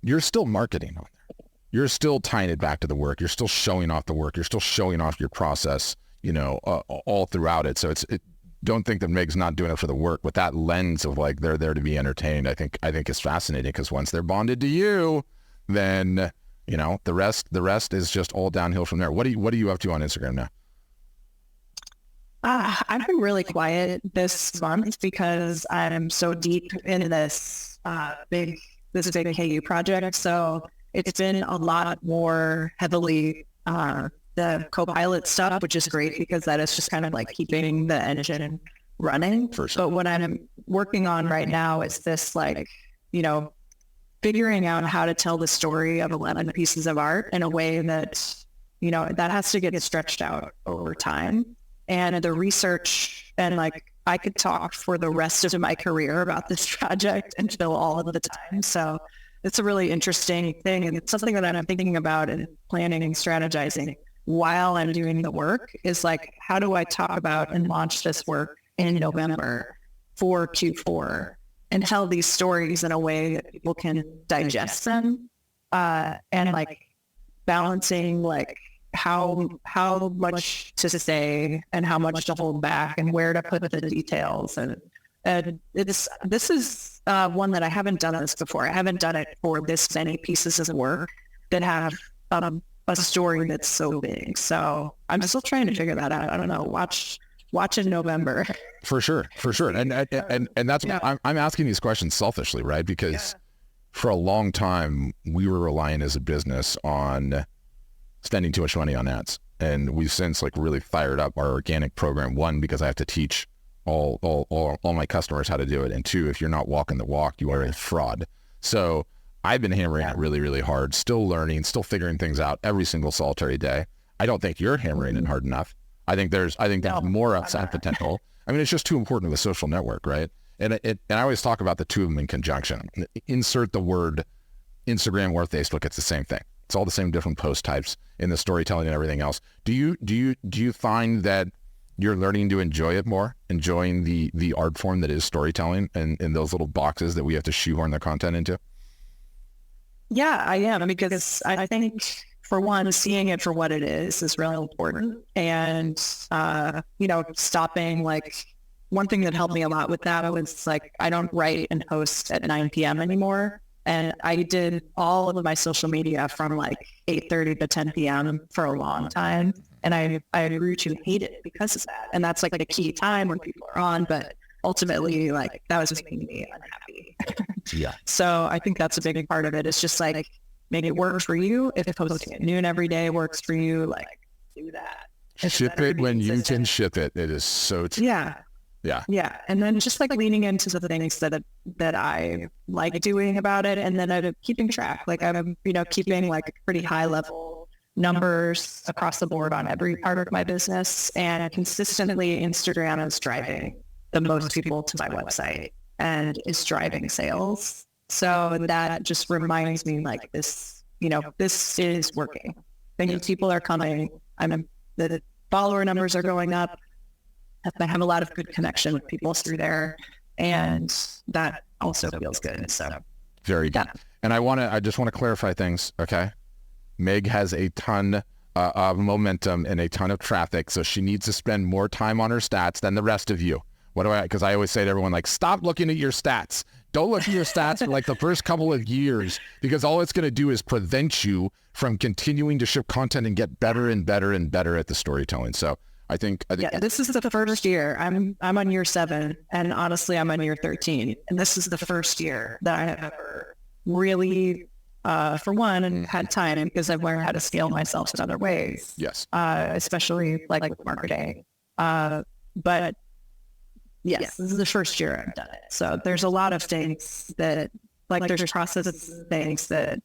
You're still marketing on there. You're still tying it back to the work. You're still showing off the work. You're still showing off your process, all throughout it. So don't think that Megh's not doing it for the work, but that lens of like, they're there to be entertained, I think is fascinating, because once they're bonded to you, then, the rest is just all downhill from there. What are you up to on Instagram now? I've been really quiet this month because I'm so deep in this big KU project. So it's been a lot more heavily the co-pilot stuff, which is great because that is just kind of like keeping the engine running. For sure. But what I'm working on right now is this like, figuring out how to tell the story of 11 pieces of art in a way that, that has to get stretched out over time. And the research, and like, I could talk for the rest of my career about this project and fill all of the time. So it's a really interesting thing. And it's something that I'm thinking about and planning and strategizing while I'm doing the work, is like, how do I talk about and launch this work in November for Q4 and tell these stories in a way that people can digest them, and like balancing like how much to say and how much to hold back and where to put the details. And this is one that I haven't done this before. I haven't done it for this many pieces of work that have a story that's so big. So I'm still trying to figure that out. I don't know. Watch in November. For sure. And that's why I'm asking these questions selfishly, right? Because for a long time we were relying as a business on spending too much money on ads, and we've since like really fired up our organic program. One, because I have to teach all my customers how to do it, and two, if you're not walking the walk, you are a fraud. So I've been hammering it really, really hard, still learning, still figuring things out every single solitary day. I don't think you're hammering it hard enough. I think there's more upside potential. I mean, it's just too important to the social network, right? And I always talk about the two of them in conjunction. Insert the word Instagram or Facebook, it's the same thing. It's all the same different post types in the storytelling and everything else. Do you find that you're learning to enjoy it more, enjoying the art form that is storytelling, and in those little boxes that we have to shoehorn the content into? Yeah, I am, because I think, for one, seeing it for what it is really important. And, stopping, like, one thing that helped me a lot with that was, like, I don't write and post at 9 p.m. anymore. And I did all of my social media from, like, 8:30 to 10 p.m. for a long time. And I grew to hate it because of that. And that's, like, the key time when people are on. But ultimately, like, that was making me unhappy. Yeah. So I think that's a big part of it. It's just like, make it work for you. If posting at noon every day works for you, like, do that. Ship it when you can ship it. It is so true. Yeah. And then just like leaning into the things that I like doing about it, and then I'm keeping track. Like, I'm keeping like pretty high level numbers across the board on every part of my business, and consistently Instagram is driving the most people to my website and is driving sales. So that just reminds me, like, this is working. People are coming. The follower numbers are going up. I have a lot of good connection with people through there, and that also feels good. So very good. Yeah. And I just want to clarify things. Okay. Megh has a ton of momentum and a ton of traffic, so she needs to spend more time on her stats than the rest of you. Because I always say to everyone, like, stop looking at your stats. Don't look at your stats for like the first couple of years, because all it's going to do is prevent you from continuing to ship content and get better and better and better at the storytelling. So Yeah, this is the first year. I'm on year 7, and honestly, I'm on year 13. And this is the first year that I have ever really, for one, and had time, because I've learned how to scale myself in other ways. Yes. Especially like with marketing. But yes, this is the first year I've done it. So there's a lot of things that, like, there's processes and things that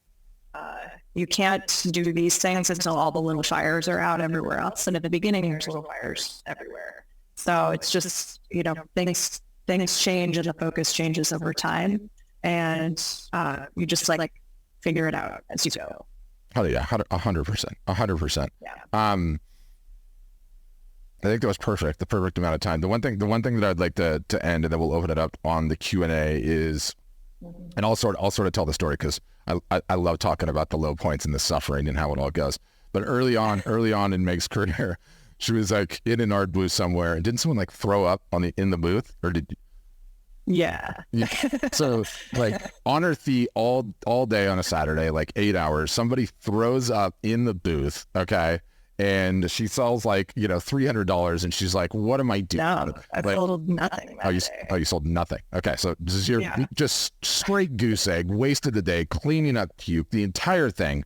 you can't do these things until all the little fires are out everywhere else. And at the beginning, there's little fires everywhere. So it's just, things change and the focus changes over time. And you just like figure it out as you go. Oh yeah, 100%, 100%. Yeah. I think that was perfect, the perfect amount of time. The one thing that I'd like to end, and then we'll open it up on the Q&A is, and I'll sort of tell the story, because I love talking about the low points and the suffering and how it all goes. But early on in Megh's career, she was like in an art booth somewhere, and didn't someone like throw up in the booth, or did? Yeah. So like on her feet all day on a Saturday, like 8 hours, somebody throws up in the booth. Okay. And she sells like, $300, and she's like, what am I doing? No, I sold nothing. You sold nothing. Okay. So this is your just straight goose egg, wasted the day cleaning up puke, the entire thing.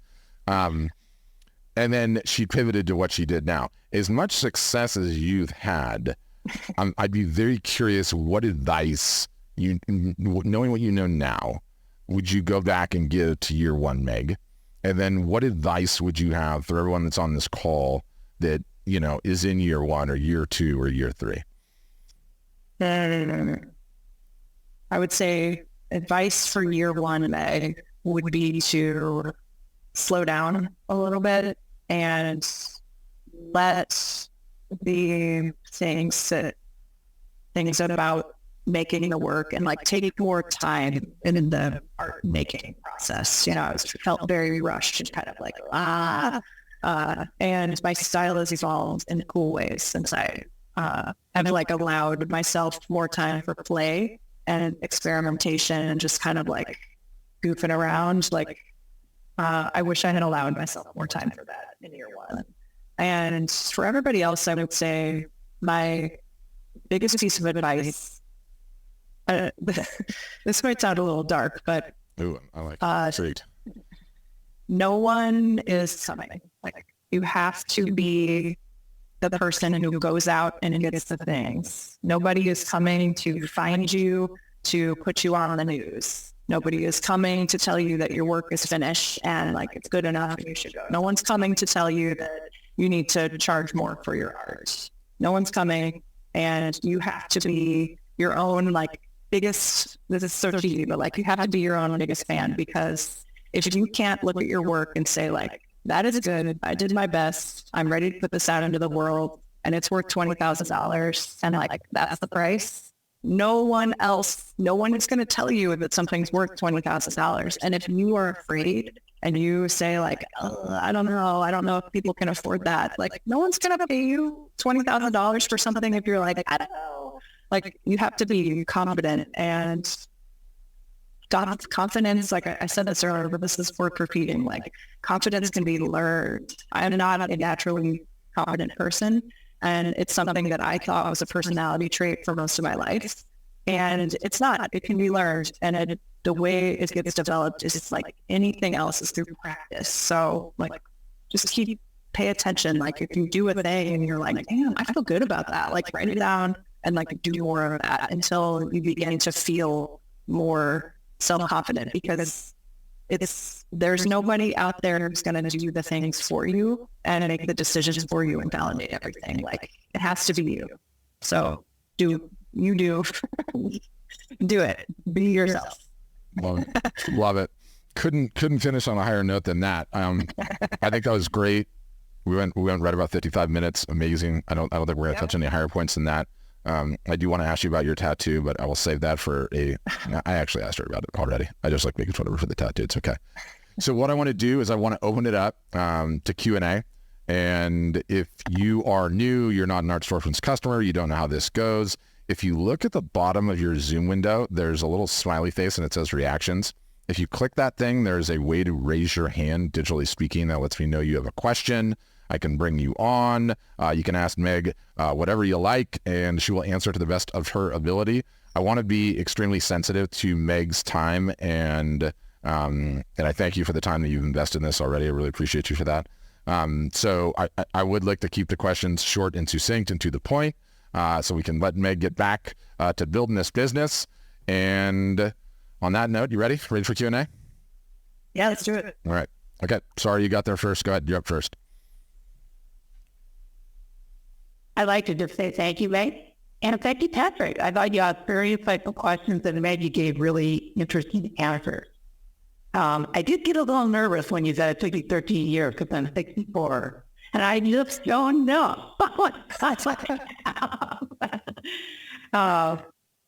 And then she pivoted to what she did now. As much success as you've had, I'd be very curious, what advice, knowing what you know now, would you go back and give to year 1 Megh? And then what advice would you have for everyone that's on this call that, is in year 1 or year 2 or year 3? I would say advice for year 1 Megh would be to slow down a little bit and let the things about making the work and like take more time in the art making process. I felt very rushed and kind of like, and my style has evolved in cool ways since I have like allowed myself more time for play and experimentation and just kind of like goofing around. Like, I wish I had allowed myself more time for that in year 1. And for everybody else, I would say my biggest piece of advice, this might sound a little dark, but ooh, I like intrigued. No one is coming. Like, you have to be the person who goes out and gets the things. Nobody is coming to find you, to put you on the news. Nobody is coming to tell you that your work is finished and like it's good enough and you should go. No one's coming to tell you that you need to charge more for your art. No one's coming, and you have to be your own like biggest, this is so cheesy, but like you have to be your own biggest fan, because if you can't look at your work and say like, that is good, I did my best, I'm ready to put this out into the world, and it's worth $20,000, and like that's the price, no one is going to tell you that something's worth $20,000. And if you are afraid and you say like, oh, I don't know if people can afford that, like no one's going to pay you $20,000 for something if you're like, I don't know. Like, you have to be confident, and confidence, like I said this earlier, but this is worth repeating, like confidence can be learned. I am not a naturally confident person, and it's something that I thought was a personality trait for most of my life. And it's not. It can be learned. And the way it gets developed is like anything else is through practice. So like, just pay attention. Like if you do a thing and you're like, damn, I feel good about that, like write it down and like do more of that until you begin to feel more self-confident, because there's nobody out there who's going to do the things for you and make the decisions for you and validate everything. Like, it has to be you. So do it. Be yourself. Love it. Couldn't finish on a higher note than that. I think that was great. We went right about 55 minutes. Amazing. I don't think we're going to touch any higher points than that. I do want to ask you about your tattoo, but I will save that for I actually asked her about it already. I just like making fun of her for the tattoo. It's okay. So what I want to do is I want to open it up to Q&A. And if you are new, you're not an Art Storefront's customer, you don't know how this goes. If you look at the bottom of your Zoom window, there's a little smiley face and it says reactions. If you click that thing, there's a way to raise your hand, digitally speaking, that lets me know you have a question. I can bring you on. You can ask Megh whatever you like, and she will answer to the best of her ability. I want to be extremely sensitive to Megh's time, and I thank you for the time that you've invested in this already. I really appreciate you for that. So I would like to keep the questions short and succinct and to the point, so we can let Megh get back to building this business. And on that note, you ready? Ready for Q&A? Yeah, let's do it. All right. Okay. Sorry you got there first. Go ahead. You're up first. I'd like to just say thank you, Megh. And thank you, Patrick. I thought you asked very insightful questions, and Megh, you gave really interesting answers. I did get a little nervous when you said it took me 13 years because I'm 64. And I just don't know.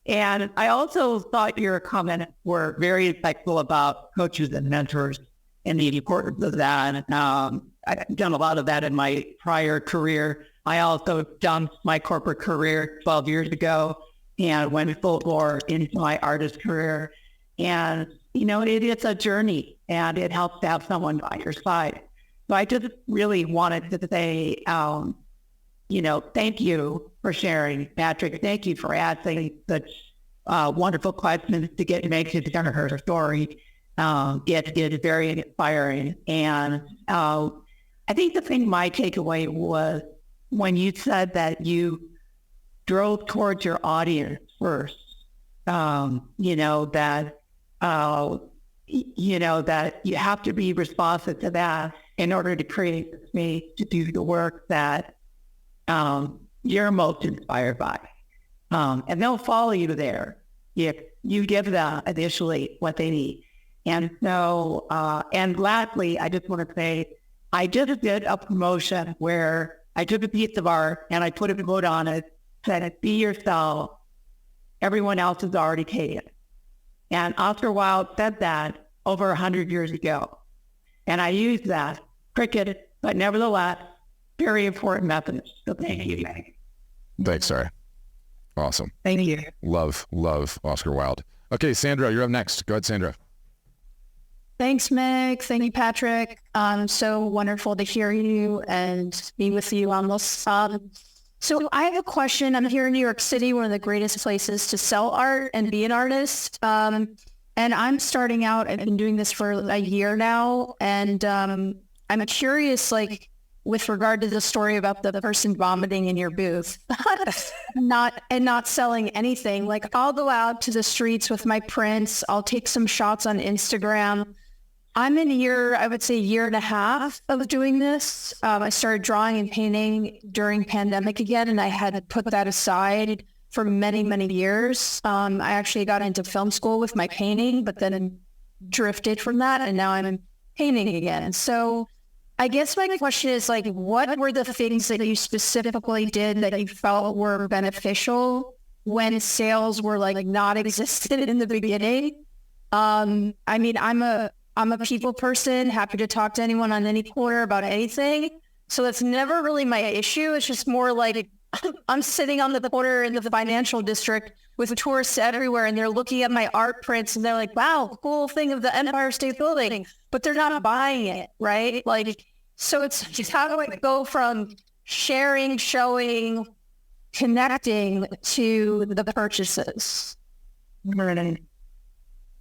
And I also thought your comments were very insightful about coaches and mentors and the importance of that. I've done a lot of that in my prior career. I also dumped my corporate career 12 years ago and went full bore into my artist career. And, you know, it's a journey, and it helps to have someone by your side. So I just really wanted to say, you know, thank you for sharing, Patrick. Thank you for asking such wonderful questions to get Megh to share her story. It's very inspiring. And I think the thing my takeaway was when you said that you drove towards your audience first, you know, that you have to be responsive to that in order to create the space to do the work that you're most inspired by. And they'll follow you there if you give them initially what they need. And so, and lastly, I just want to say, I just did a promotion where I took a piece of art and I put a quote on it, said, "Be yourself. Everyone else is already taken." And Oscar Wilde said that over 100 years ago. And I used that, cricket, but nevertheless, very important message. So thank you, Megh. Thanks, sorry. Awesome. Thank you. Love Oscar Wilde. Okay, Sandra, you're up next. Go ahead, Sandra. Thanks, Megh. Thank you, Patrick. So wonderful to hear you and be with you on this. So I have a question. I'm here in New York City, one of the greatest places to sell art and be an artist. And I'm starting out. I've been doing this for a year now. And I'm curious, like, with regard to the story about the person vomiting in your booth, not selling anything. Like, I'll go out to the streets with my prints. I'll take some shots on Instagram. I'm in I would say a year and a half of doing this. I started drawing and painting during pandemic again, and I had put that aside for many, many years. I actually got into film school with my painting, but then drifted from that, and now I'm painting again. So I guess my question is, like, what were the things that you specifically did that you felt were beneficial when sales were like not existent in the beginning? I mean, I'm a people person, happy to talk to anyone on any corner about anything. So that's never really my issue. It's just more like I'm sitting on the corner in the financial district with tourists everywhere, and they're looking at my art prints, and they're like, "Wow, cool thing of the Empire State Building," but they're not buying it, right? Like, so it's just, how do I go from sharing, showing, connecting to the purchases?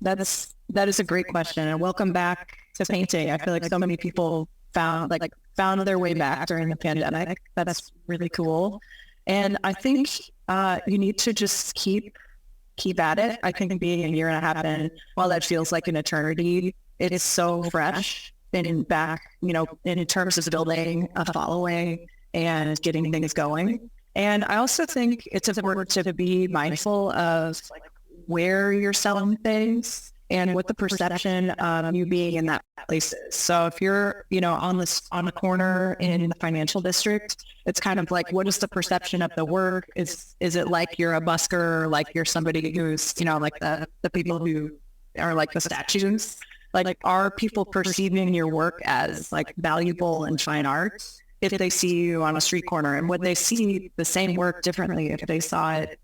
That is a great question, and welcome back to painting. I feel like so many people found their way back during the pandemic. That's really cool, and I think you need to just keep at it. I think being a year and a half in, while that feels like an eternity, it is so fresh and back, you know, in terms of building a following and getting things going. And I also think it's important to be mindful of, like, where you're selling things and what the perception of you being in that place is. So if you're, you know, on a corner in the financial district, it's kind of like, what is the perception of the work? Is it like you're a busker, or like you're somebody who's, you know, like the people who are like the statues? Like, are people perceiving your work as like valuable and fine art if they see you on a street corner? And would they see the same work differently if they saw it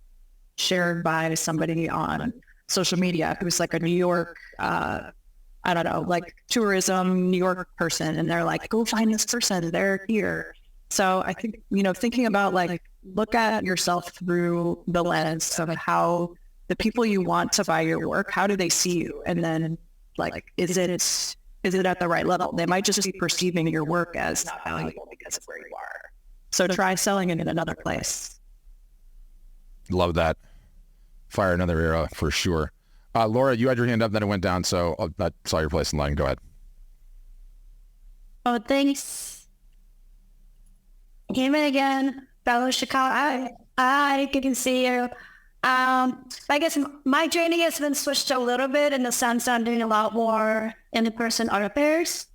shared by somebody on social media who's like a New York I don't know, like tourism, New York person, and they're like, go find this person, they're here. So I think, thinking about like, look at yourself through the lens of how the people you want to buy your work, how do they see you? And then like, is it at the right level? They might just be perceiving your work as not valuable because of where you are. So try selling it in another place. Love that. Fire another era for sure. Laura, you had your hand up, then it went down, so I saw your place in line. Go ahead. Oh, thanks. Came in again, fellow Chicago. I good to see you. I guess my journey has been switched a little bit in the sense I'm doing a lot more in-person art fairs.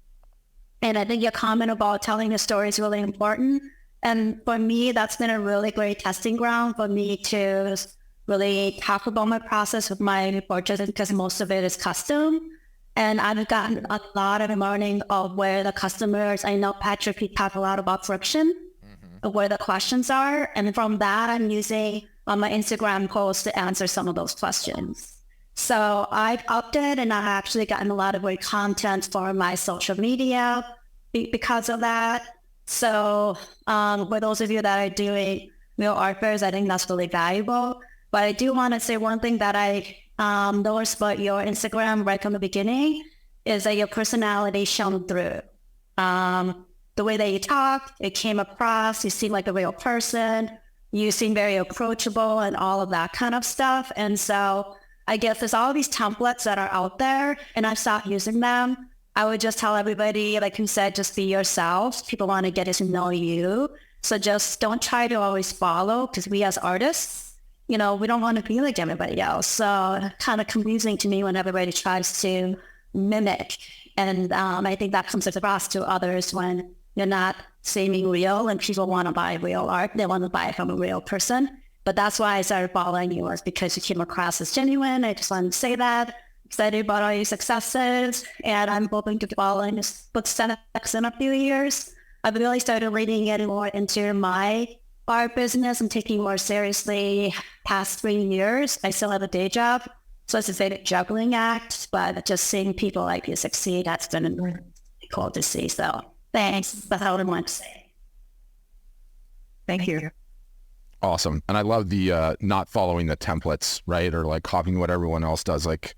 And I think your comment about telling the story is really important. And for me, that's been a really great testing ground for me to really talk about my process with my portraits because most of it is custom. And I've gotten a lot of learning of where the customers, I know Patrick, you talk a lot about friction, of where the questions are. And from that, I'm using on my Instagram post to answer some of those questions. So I've opted and I've actually gotten a lot of great content for my social media because of that. So for those of you that are doing real art fairs, I think that's really valuable. But I do want to say one thing that I noticed about your Instagram right from the beginning is that your personality shone through. The way that you talk, it came across, you seem like a real person, you seem very approachable and all of that kind of stuff. And so I guess there's all these templates that are out there and I've stopped using them. I would just tell everybody, like you said, just be yourself. People want to get to know you. So just don't try to always follow because we as artists, we don't want to be like everybody else. So kind of confusing to me when everybody tries to mimic. And I think that comes across to others when you're not seeming real and people want to buy real art. They want to buy it from a real person. But that's why I started following you, was because you came across as genuine. I just wanted to say that. Excited about all your successes. And I'm hoping to follow in your footsteps in a few years. I've really started reading it more into my art business and taking more seriously past 3 years. I still have a day job. So it's a big juggling act, but just seeing people like you succeed, that's been really cool to see. So thanks. That's all I want to say. Thank you. Awesome. And I love the not following the templates, right? Or like copying what everyone else does. Like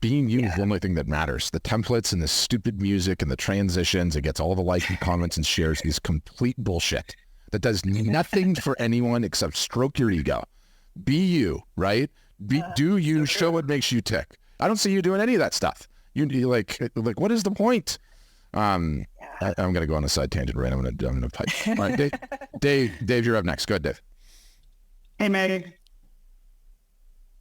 being you is the only thing that matters. The templates and the stupid music and the transitions, it gets all the likes and comments and shares is complete bullshit that does nothing for anyone except stroke your ego. Be you, right? Do you, show what makes you tick. I don't see you doing any of that stuff. You like what is the point? I'm going to go on a side tangent, right? I'm going to pipe. All right, Dave, you're up next. Go ahead, Dave. Hey, Megh.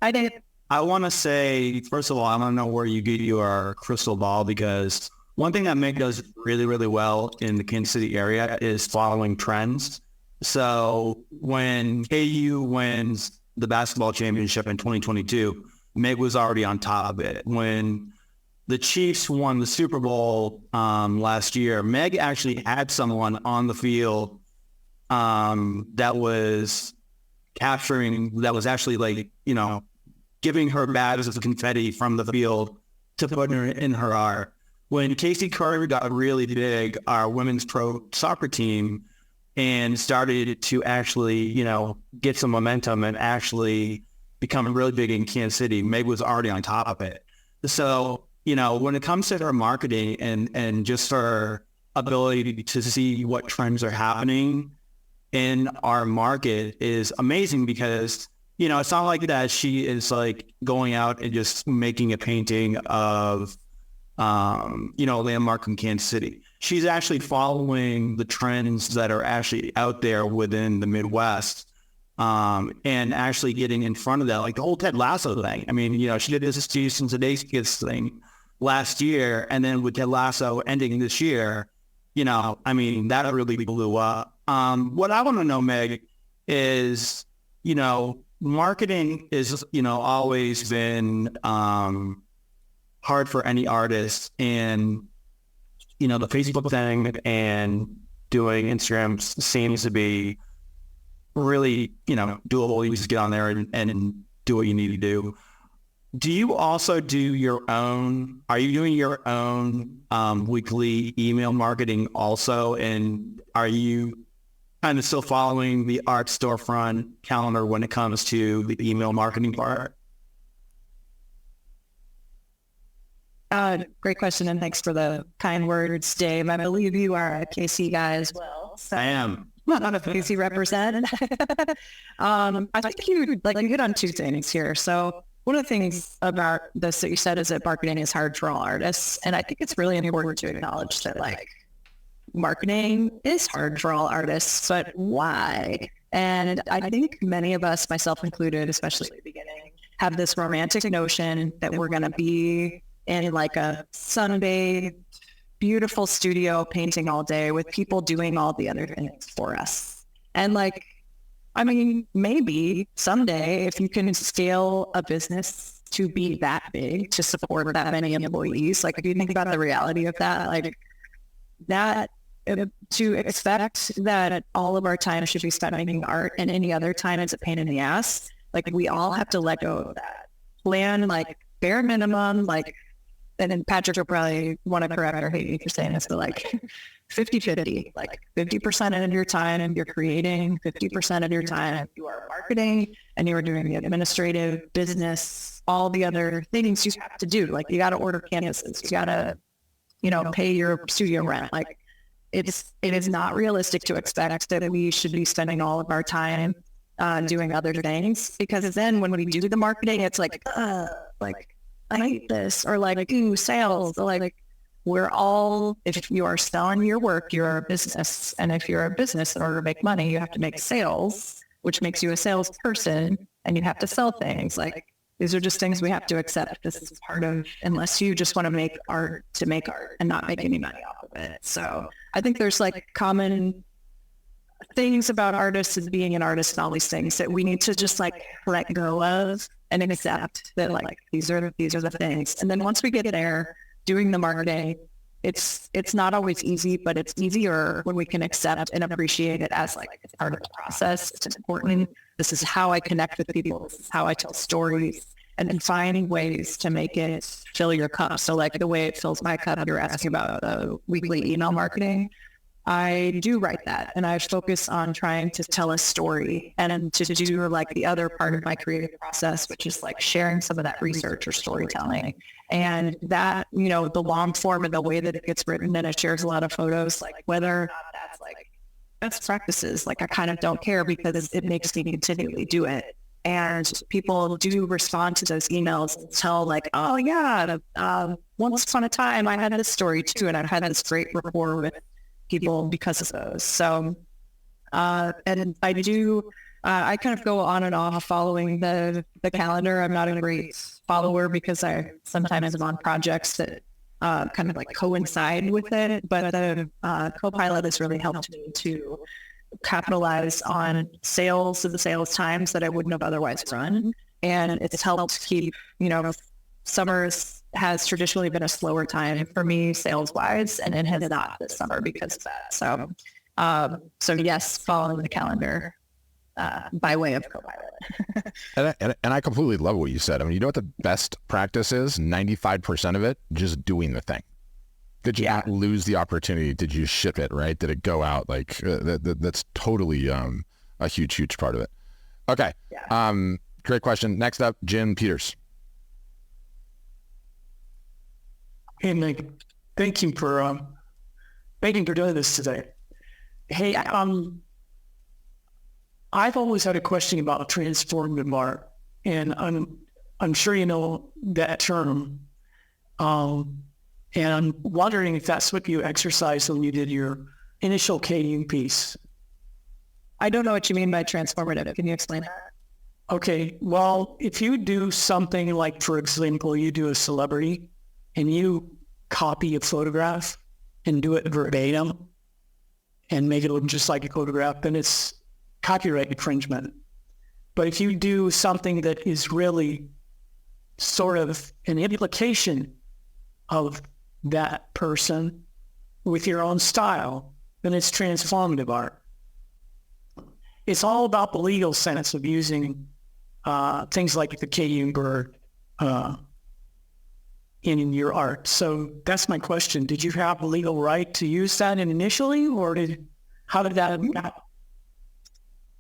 Hi, Dave. I want to say, first of all, I don't know where you get your crystal ball, because one thing that Megh does really, really well in the Kansas City area is following trends. So when KU wins the basketball championship in 2022, Megh was already on top of it. When the Chiefs won the Super Bowl last year, Megh actually had someone on the field that was actually giving her bags of confetti from the field to put her in her art. When Casey Curry got really big, our women's pro soccer team, and started to actually, get some momentum and actually become really big in Kansas City, Megh was already on top of it. So, when it comes to her marketing and just her ability to see what trends are happening in our market is amazing, because, it's not like that she is like going out and just making a painting of, landmark in Kansas City. She's actually following the trends that are actually out there within the Midwest, and actually getting in front of that, like the whole Ted Lasso thing. I mean, she did this Season Today's Kids thing last year, and then with Ted Lasso ending this year, that really blew up. What I want to know, Megh, is, marketing is, always been hard for any artist, and the Facebook thing and doing Instagram seems to be really, doable. You just get on there and do what you need to do. Do you also do your own, are you doing your own weekly email marketing also? And are you kind of still following the art storefront calendar when it comes to the email marketing part? Great question, and thanks for the kind words, Dave. I believe you are a KC guy as well. So. I am. Not a KC representative. I think you hit on two things here. So one of the things about this that you said is that marketing is hard for all artists, and I think it's really important to acknowledge that marketing is hard for all artists, but why? And I think many of us, myself included, especially at the beginning, have this romantic notion that we're going to be in a Sunday, beautiful studio painting all day with people doing all the other things for us. And maybe someday if you can scale a business to be that big, to support that many employees, if you think about the reality of that, to expect that all of our time should be spent making art and any other time is a pain in the ass. We all have to let go of that. Plan bare minimum, and then Patrick will probably want to correct or hate me for saying this, but 50-50, 50% of your time you're creating, 50% of your time you are marketing, and you are doing the administrative, business, all the other things you have to do. You got to order canvases, you got to, pay your studio rent. It is not realistic to expect that we should be spending all of our time doing other things, because then when we do the marketing, it's I hate this, or ooh, sales. We're all, if you are selling your work, you're a business. And if you're a business, in order to make money, you have to make sales, which makes you a salesperson, and you have to sell things. These are just things we have to accept. This is part of, unless you just want to make art to make art and not make any money off of it. So I think there's common things about artists and being an artist and all these things that we need to just let go of and accept that these are the things. And then once we get there doing the marketing, it's not always easy, but it's easier when we can accept and appreciate it as it's part of the process. It's important. This is how I connect with people. This is how I tell stories, and then finding ways to make it fill your cup. So the way it fills my cup, you're asking about the weekly email marketing. I do write that, and I focus on trying to tell a story and to do the other part of my creative process, which is sharing some of that research or storytelling. And that, the long form and the way that it gets written, and it shares a lot of photos, whether or not that's best practices, I kind of don't care, because it makes me continually do it. And people do respond to those emails and tell oh yeah, once upon a time I had this story too, and I've had this great rapport with people because of those. So, and I do, I kind of go on and off following the calendar. I'm not a great follower because I sometimes am on projects that kind of coincide with it. But the Copilot has really helped me to capitalize on sales of the sales times that I wouldn't have otherwise run. And it's helped keep, summers has traditionally been a slower time for me sales-wise, and it has not this summer because of that. So yes, following the calendar by way of Copilot. and I completely love what you said. You know what the best practice is? 95% of it, just doing the thing. Did you not lose the opportunity? Did you ship it, right? Did it go out? That's totally a huge part of it. Okay. Yeah. Great question. Next up, Jim Peters. Hey, Megh, thank you for doing this today. Hey, I've always had a question about transformative art, and I'm sure you know that term. And I'm wondering if that's what you exercised when you did your initial KU piece. I don't know what you mean by transformative. Can you explain that? Okay, well, if you do something for example, you do a celebrity, and you copy a photograph and do it verbatim and make it look just like a photograph, then it's copyright infringement. But if you do something that is really sort of an implication of that person with your own style, then it's transformative art. It's all about the legal sense of using things like the KU bird in your art. So that's my question. Did you have the legal right to use that initially, or how did that happen?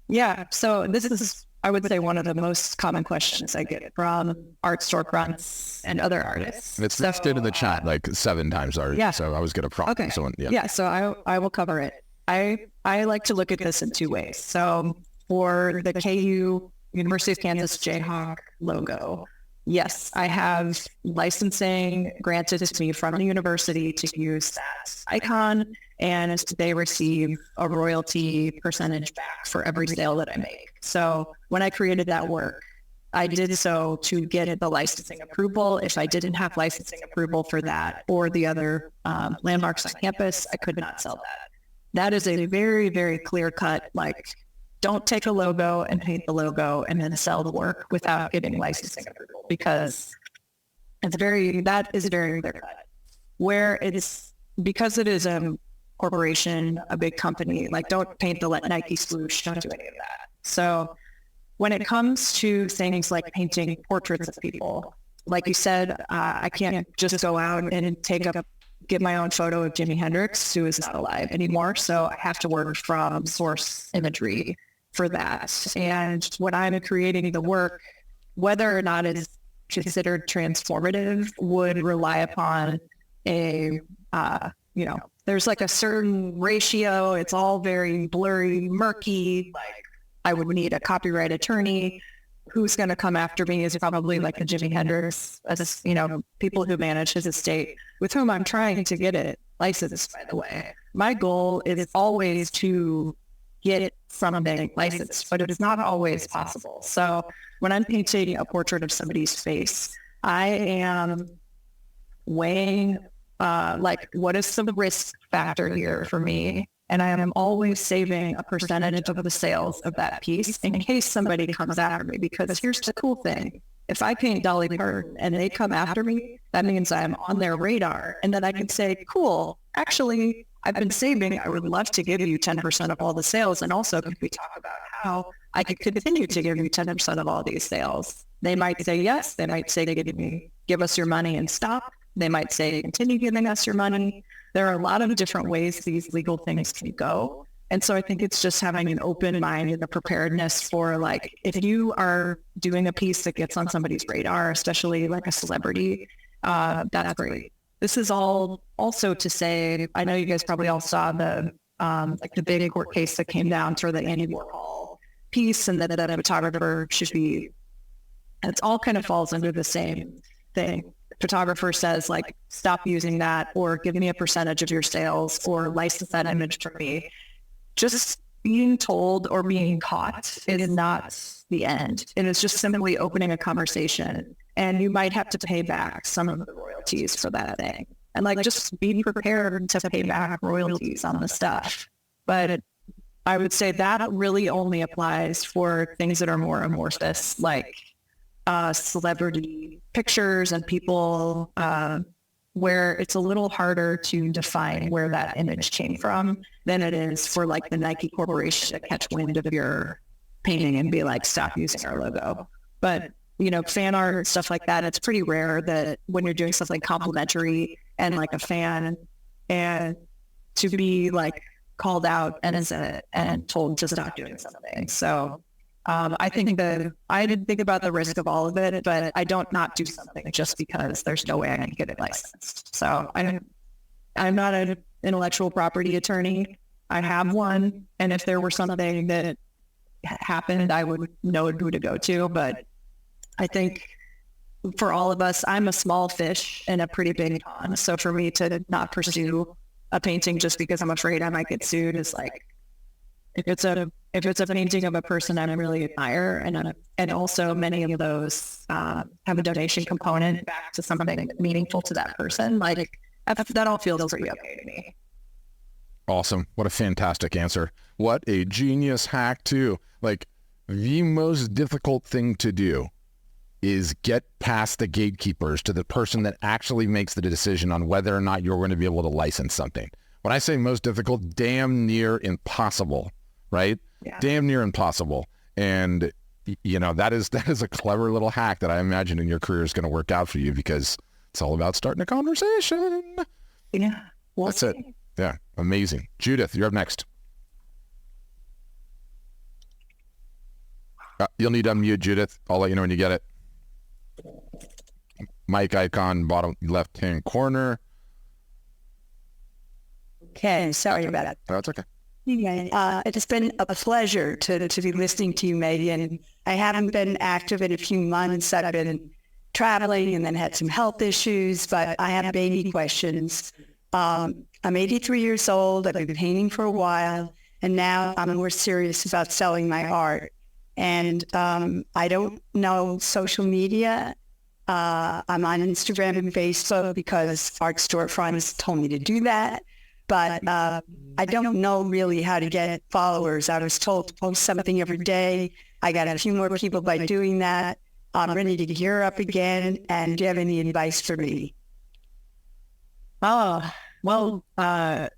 Yeah. So this is, I would say, one of the most common questions I get from art storefronts and other artists. It's listed in the chat like 7 times already. Yeah. So I was going to prompt someone. Yeah. Yeah. So I will cover it. I like to look at this in 2 ways. So for the KU University of Kansas Jayhawk logo, yes, I have licensing granted to me from the university to use that icon, and they receive a royalty percentage back for every sale that I make. So when I created that work, I did so to get the licensing approval. If I didn't have licensing approval for that or the other landmarks on campus, I could not sell that. That is a very, very clear cut, like, don't take a logo and paint the logo and then sell the work without getting licensing approval, because that is very clear cut. Where because it is a corporation, a big company, like, don't paint the Nike swoosh, don't do any of that. So when it comes to things like painting portraits of people, like you said, I can't just go out and get my own photo of Jimi Hendrix, who is not alive anymore. So I have to work from source imagery for that. And when I'm creating the work, whether or not it's considered transformative would rely upon there's like a certain ratio. It's all very blurry, murky. Like, I would need a copyright attorney. Who's going to come after me is probably like a Jimi Hendrix, people who manage his estate, with whom I'm trying to get it licensed, by the way. My goal is always to get something licensed, but it is not always possible. So when I'm painting a portrait of somebody's face, I am weighing what is the risk factor here for me? And I am always saving a percentage of the sales of that piece in case somebody comes after me. Because here's the cool thing. If I paint Dolly Parton and they come after me, that means I'm on their radar. And then I can say, cool, actually, I've been saving. I would love to give you 10% of all the sales. And also, could we talk about how I could continue to give you 10% of all these sales? They might say yes. They might say, give us your money and stop. They might say, continue giving us your money. There are a lot of different ways these legal things can go. And so I think it's just having an open mind and the preparedness for, like, if you are doing a piece that gets on somebody's radar, especially like a celebrity, that's great. This is all also to say, I know you guys probably all saw the big court case that came down for the Andy Warhol piece, and that a photographer should be, and it all kind of falls under the same thing. Photographer says, like, stop using that, or give me a percentage of your sales, or license that image from me. Just being told or being caught is not the end. It is just simply opening a conversation, and you might have to pay back some of the royalties for that thing. And, like, just be prepared to pay back royalties on the stuff. But I would say that really only applies for things that are more amorphous, like celebrity pictures and people, where it's a little harder to define where that image came from than it is for, like, the Nike Corporation to catch wind of your painting and be like, stop using our logo. But, fan art and stuff like that, it's pretty rare that when you're doing something complimentary and, like, a fan, and to be, like, called out and told to stop doing something. So I think that I didn't think about the risk of all of it, but I don't not do something just because there's no way I can get it licensed. So I'm not an intellectual property attorney. I have one, and if there were something that happened, I would know who to go to. But I think for all of us, I'm a small fish in a pretty big pond. So for me to not pursue a painting just because I'm afraid I might get sued is like, if it's a painting of a person I really admire, and also many of those have a donation component back to something meaningful to that person, like, that all feels pretty okay to me. Awesome. What a fantastic answer. What a genius hack too. Like, the most difficult thing to do is get past the gatekeepers to the person that actually makes the decision on whether or not you're going to be able to license something. When I say most difficult, damn near impossible, right? Yeah. Damn near impossible. And that is a clever little hack that I imagine in your career is going to work out for you, because it's all about starting a conversation. Yeah. Well, that's it. Yeah. Amazing. Judith, you're up next. You'll need to unmute, Judith. I'll let you know when you get it. Mic icon, bottom left-hand corner. Okay, sorry about it. That's okay. Anyway, it's been a pleasure to be listening to you, Megh. And I haven't been active in a few months. I've been traveling and then had some health issues, but I have baby questions. I'm 83 years old. I've been painting for a while, and now I'm more serious about selling my art. And I don't know social media. I'm on Instagram and Facebook because Art Storefronts told me to do that. But I don't know really how to get followers. I was told to post something every day. I got a few more people by doing that. I'm ready to gear up again. And do you have any advice for me? Oh, well, I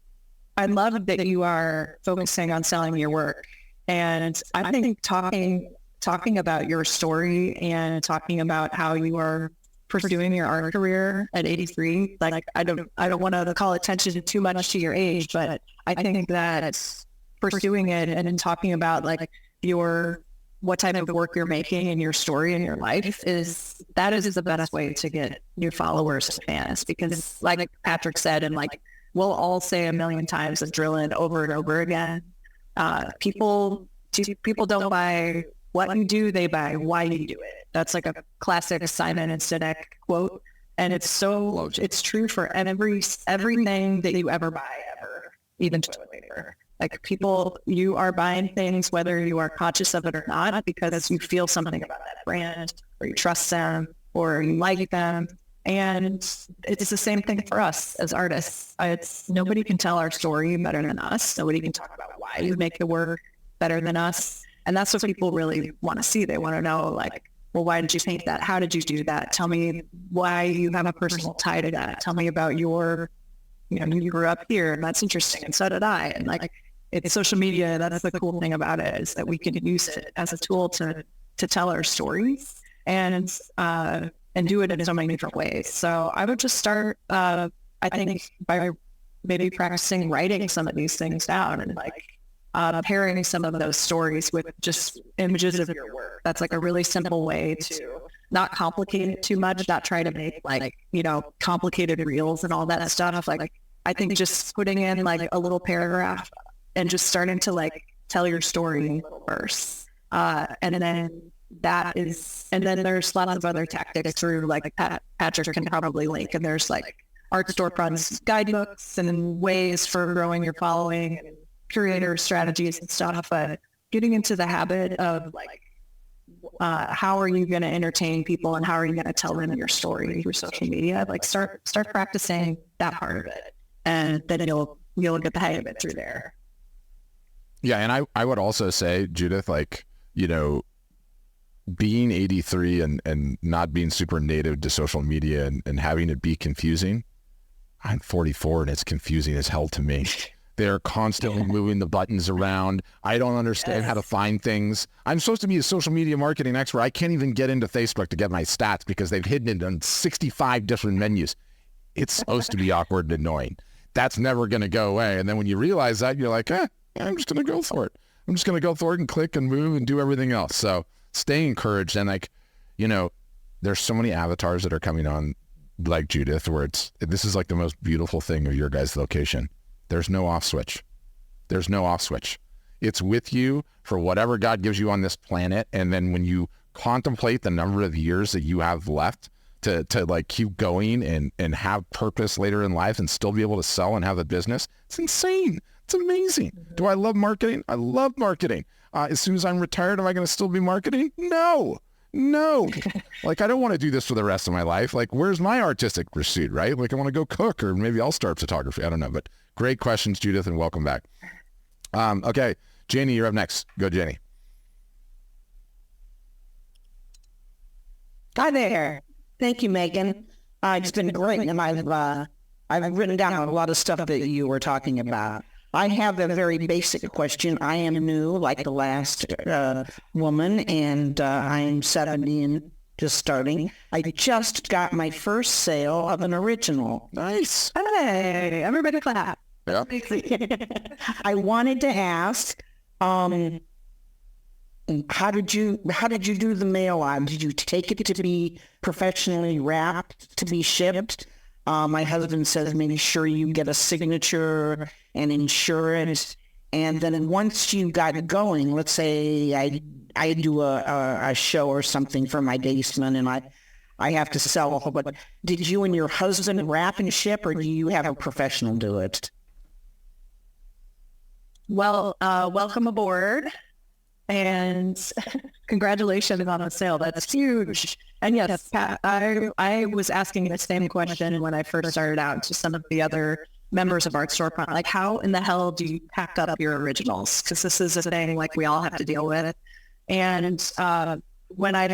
love that you are focusing on selling your work. And I think talking about your story and talking about how you are pursuing your art career at 83, like I don't want to call attention too much to your age, but I think that pursuing it and talking about like what type of work you're making and your story in your life is the best way to get new followers and fans, because like Patrick said, and like we'll all say a million times and drill in over and over again, people don't buy what you do, they buy why you do it. That's like a classic Simon and Sinek quote. And it's true for everything that you ever buy, ever, even toilet paper. Like you are buying things whether you are conscious of it or not, because you feel something about that brand, or you trust them, or you like them. And it's the same thing for us as artists. Nobody can tell our story better than us. Nobody can talk about why you make the work better than us. And that's what people really want to see. They want to know, like, well, why did you paint that? How did you do that? Tell me why you have a personal tie to that. Tell me about you grew up here, and that's interesting, and so did I. And like, it's social media. That's the cool thing about it, is that we can use it as a tool to tell our stories and do it in so many different ways. So I would just start, I think, by maybe practicing writing some of these things down, and like, pairing some of those stories with just images of your work. That's like a really simple way to not complicate it too much, not try to make like, complicated reels and all that stuff. Like, I think just putting in like a little paragraph and just starting to like tell your story in a little verse. And then there's lots of other tactics through, like Patrick can probably link, and there's like Art Storefronts guidebooks and ways for growing your following and curator strategies and stuff. But getting into the habit of like, how are you going to entertain people, and how are you going to tell them your story through social media? Like start practicing that part of it, and then you'll get the hang of it through there. Yeah. And I would also say, Judith, like, being 83 and not being super native to social media and having it be confusing. I'm 44 and it's confusing as hell to me. They're constantly moving the buttons around. I don't understand how to find things. I'm supposed to be a social media marketing expert. I can't even get into Facebook to get my stats because they've hidden it on 65 different menus. It's supposed to be awkward and annoying. That's never going to go away. And then when you realize that, you're like, I'm just going to go for it. I'm just going to go for it and click and move and do everything else. So stay encouraged. And like, there's so many avatars that are coming on, like Judith, where this is like the most beautiful thing of your guys' location. There's no off switch. There's no off switch. It's with you for whatever God gives you on this planet. And then when you contemplate the number of years that you have left to like keep going and have purpose later in life and still be able to sell and have a business, it's insane. It's amazing. Do I love marketing? I love marketing. As soon as I'm retired, am I going to still be marketing? No. Like, I don't want to do this for the rest of my life. Like, where's my artistic pursuit, right? Like, I want to go cook, or maybe I'll start photography. I don't know, but great questions, Judith, and welcome back. Okay, Janie, you're up next. Go, Janie. Hi there. Thank you, Megan. It's been great, and I've written down a lot of stuff that you were talking about. I have a very basic question. I am new, like the last woman, and I'm 70 and just starting. I just got my first sale of an original. Nice. Hey, everybody clap. Yeah. I wanted to ask, how did you do the mail out? Did you take it to be professionally wrapped to be shipped? My husband says make sure you get a signature and insure it. And then once you got it going, let's say I do a show or something for my basement and I have to sell a whole bunch. Did you and your husband wrap and ship, or do you have a professional do it? Well, welcome aboard. And congratulations on the sale. That's huge. And yes, Pat, I was asking the same question when I first started out to some of the other members of Art Storefront, like how in the hell do you pack up your originals? Because this is a thing like we all have to deal with. And when I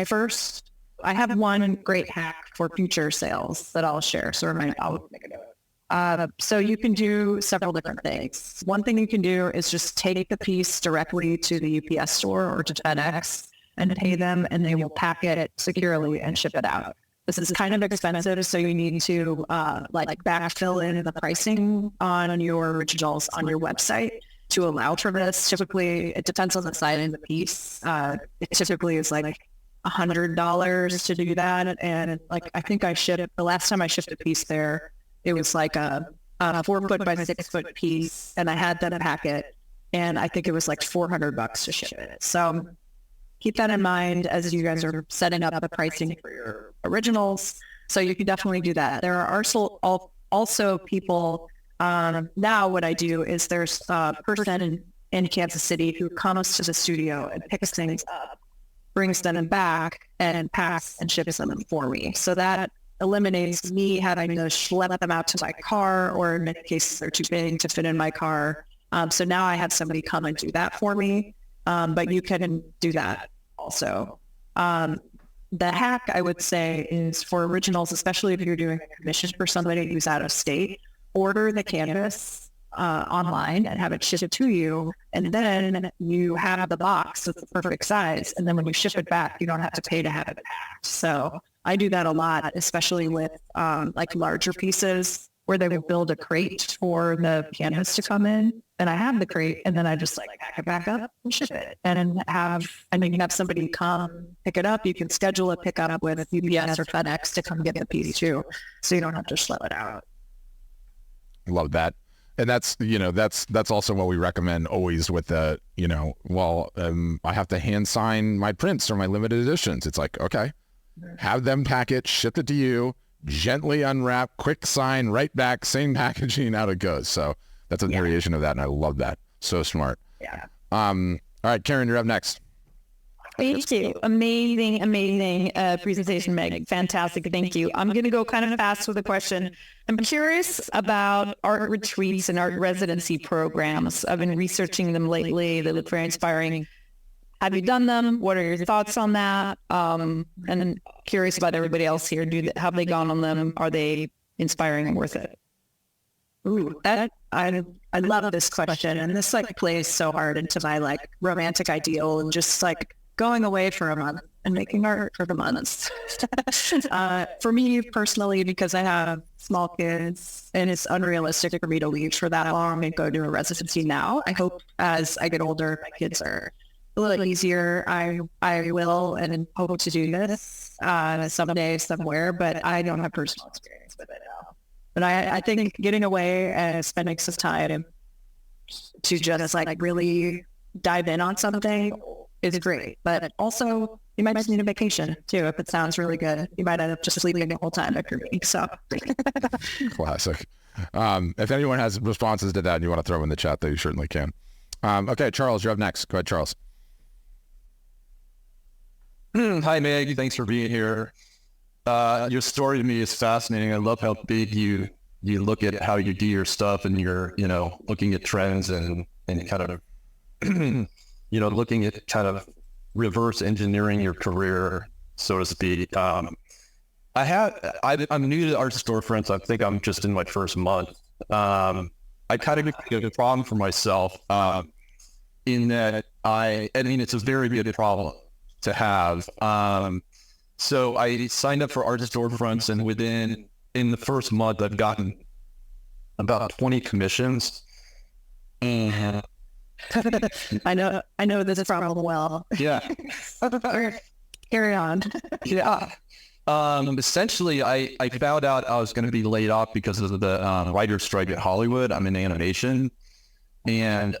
have one great hack for future sales that I'll share. So I'll make a note. So you can do several different things. One thing you can do is just take the piece directly to the UPS store or to FedEx and pay them, and they will pack it securely and ship it out. This is kind of expensive, so you need to backfill in the pricing on your originals on your website to allow for this. Typically, it depends on the size of the piece. It typically is like $100 to do that, and I think the last time I shipped a piece there, it was like a 4 foot by 6 foot piece, and I had them pack it, and I think it was like $400 to ship it. So keep that in mind as you guys are setting up the pricing for your originals. So you can definitely do that. There are also people, now what I do is there's a person in Kansas City who comes to the studio and picks things up, brings them back, and packs and ships them for me. So that eliminates me having to schlep them out to my car, or in many cases they're too big to fit in my car. So now I have somebody come and do that for me. But you can do that also. The hack, I would say, is for originals, especially if you're doing a commission for somebody who's out of state, order the canvas online and have it shipped to you. And then you have the box that's the perfect size. And then when you ship it back, you don't have to pay to have it packed. So I do that a lot, especially with larger pieces where they will build a crate for the canvas to come in. And I have the crate, and then I just pack it back up and ship it. And you can have somebody come pick it up. You can schedule a pickup with UPS or FedEx to come get the piece too, so you don't have to schlep it out. Love that. And that's also what we recommend always with the, I have to hand sign my prints or my limited editions. It's like, okay, have them pack it, ship it to you, gently unwrap, quick sign, right back, same packaging, out it goes. So that's a variation of that, and I love that. So smart. Yeah. All right, Karen, you're up next. Thank you. Amazing presentation, Megh. Fantastic. Thank you. I'm going to go kind of fast with a question. I'm curious about art retreats and art residency programs. I've been researching them lately. They look very inspiring. Have you done them? What are your thoughts on that? And then curious about everybody else here. Have they gone on them? Are they inspiring and worth it? Ooh, I love this question, and this plays so hard into my romantic ideal and just going away for a month and making art for the months. For me personally, because I have small kids and it's unrealistic for me to leave for that long and go to a residency now. I hope as I get older, my kids are a little easier. I will and hope to do this someday somewhere, but I don't have personal experience with it now. But I think getting away and spending some time to just really dive in on something is great. But also, you might just need a vacation too. If it sounds really good, you might end up just sleeping the whole time after me. So, classic. If anyone has responses to that and you want to throw in the chat, though, you certainly can. Okay, Charles, you're up next. Go ahead, Charles. Hi, Megh. Thanks for being here. Your story to me is fascinating. I love how big you look at how you do your stuff, and you're, looking at trends and kind of, looking at kind of reverse engineering your career, so to speak. I'm new to Art Storefronts. I think I'm just in my first month. I kind of created a problem for myself in that I mean, it's a very good problem to have. So I signed up for art storefronts, and in the first month, I've gotten about 20 commissions. And I know this problem well. yeah, Carry on. yeah. Essentially, I found out I was going to be laid off because of the writer's strike at Hollywood. I'm in animation. And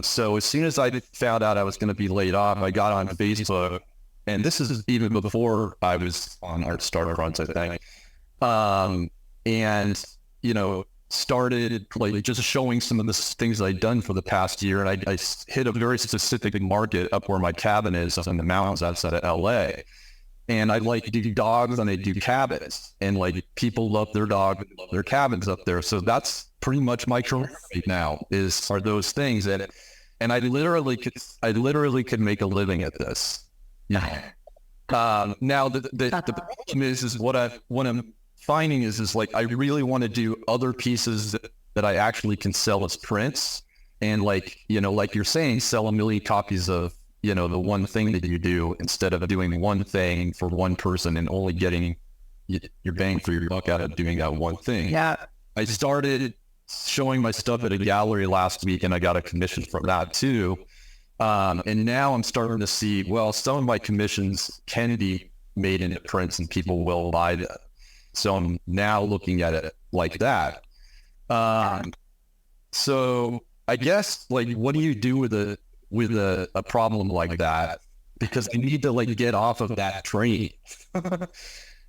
so as soon as I found out I was going to be laid off, I got on Facebook. And this is even before I was on Art Storefronts, I think. And, you know, started like just showing some of the things I'd done for the past year. And I hit a very specific market up where my cabin is up in the mountains outside of LA. And I like do dogs and I do cabins, and like people love their dog, love their cabins up there. So that's pretty much my career right now are those things. And I literally could make a living at this. Yeah. Now the problem is what I'm finding is like, I really want to do other pieces that I actually can sell as prints. And like, you know, like you're saying, sell 1 million copies of, you know, the one thing that you do instead of doing one thing for one person and only getting your bang for your buck out of doing that one thing. Yeah. I started showing my stuff at a gallery last week, and I got a commission from that too. And now I'm starting to see, well, some of my commissions can be made into prints and people will buy them. So I'm now looking at it like that. So I guess, like, what do you do with a problem like that? Because I need to like get off of that train,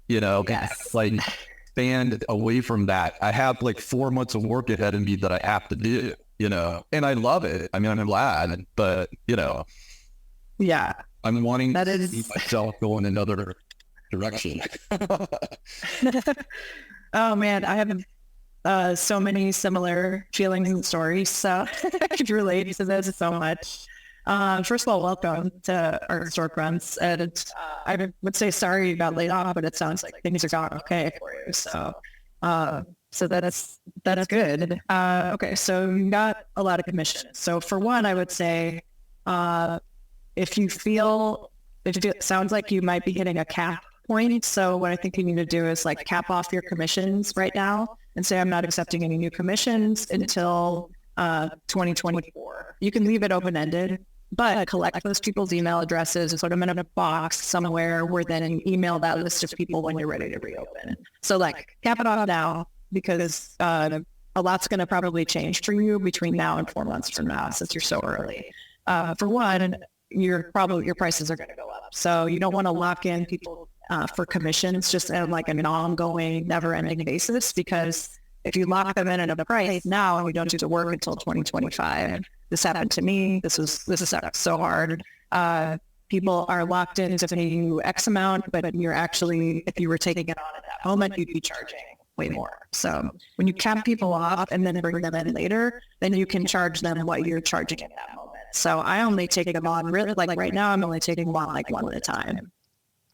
you know, Yes. like stand away from that. I have like 4 months of work ahead of me that I have to do, you know, and I love it. I mean, I'm glad, but you know, Yeah. I'm wanting That to is- see myself go in another direction. Oh man, I have so many similar feelings and stories, so I could relate to this so much. First of all, welcome to Art Storefronts, and I would say sorry you got laid off, but it sounds like things are going okay for you. So, so that is good. Okay, so you got a lot of commissions. So for one, I would say, if it sounds like you might be hitting a cap point. So what I think you need to do is like cap off your commissions right now and say, I'm not accepting any new commissions until 2024. You can leave it open-ended, but collect those people's email addresses and put them in a box somewhere where then email that list of people when you're ready to reopen. So like cap it off now, because a lot's going to probably change for you between now and 4 months from now, since you're so early. For one, your prices are going to go up. So you don't want to lock in people for commissions just on like an ongoing, never-ending basis, because if you lock them in at a price now and we don't do the work until 2025, this happened to me. This is so hard. People are locked in to pay you X amount, but you're actually, if you were taking it on at that moment, you'd be charging way more. So when you cap people off and then bring them in later, then you can charge them what you're charging at that moment. So I only take them on really, like right now, I'm only taking them on like one at a time.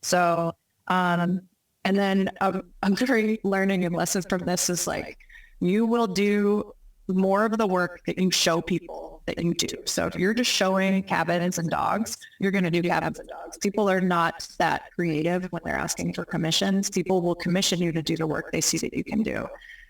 So, and then I'm very learning and lessons from this is like, you will do more of the work that you show people that you do. So if you're just showing cabins and dogs, you're going to do cabins and dogs. People are not that creative when they're asking for commissions. People will commission you to do the work they see that you can do.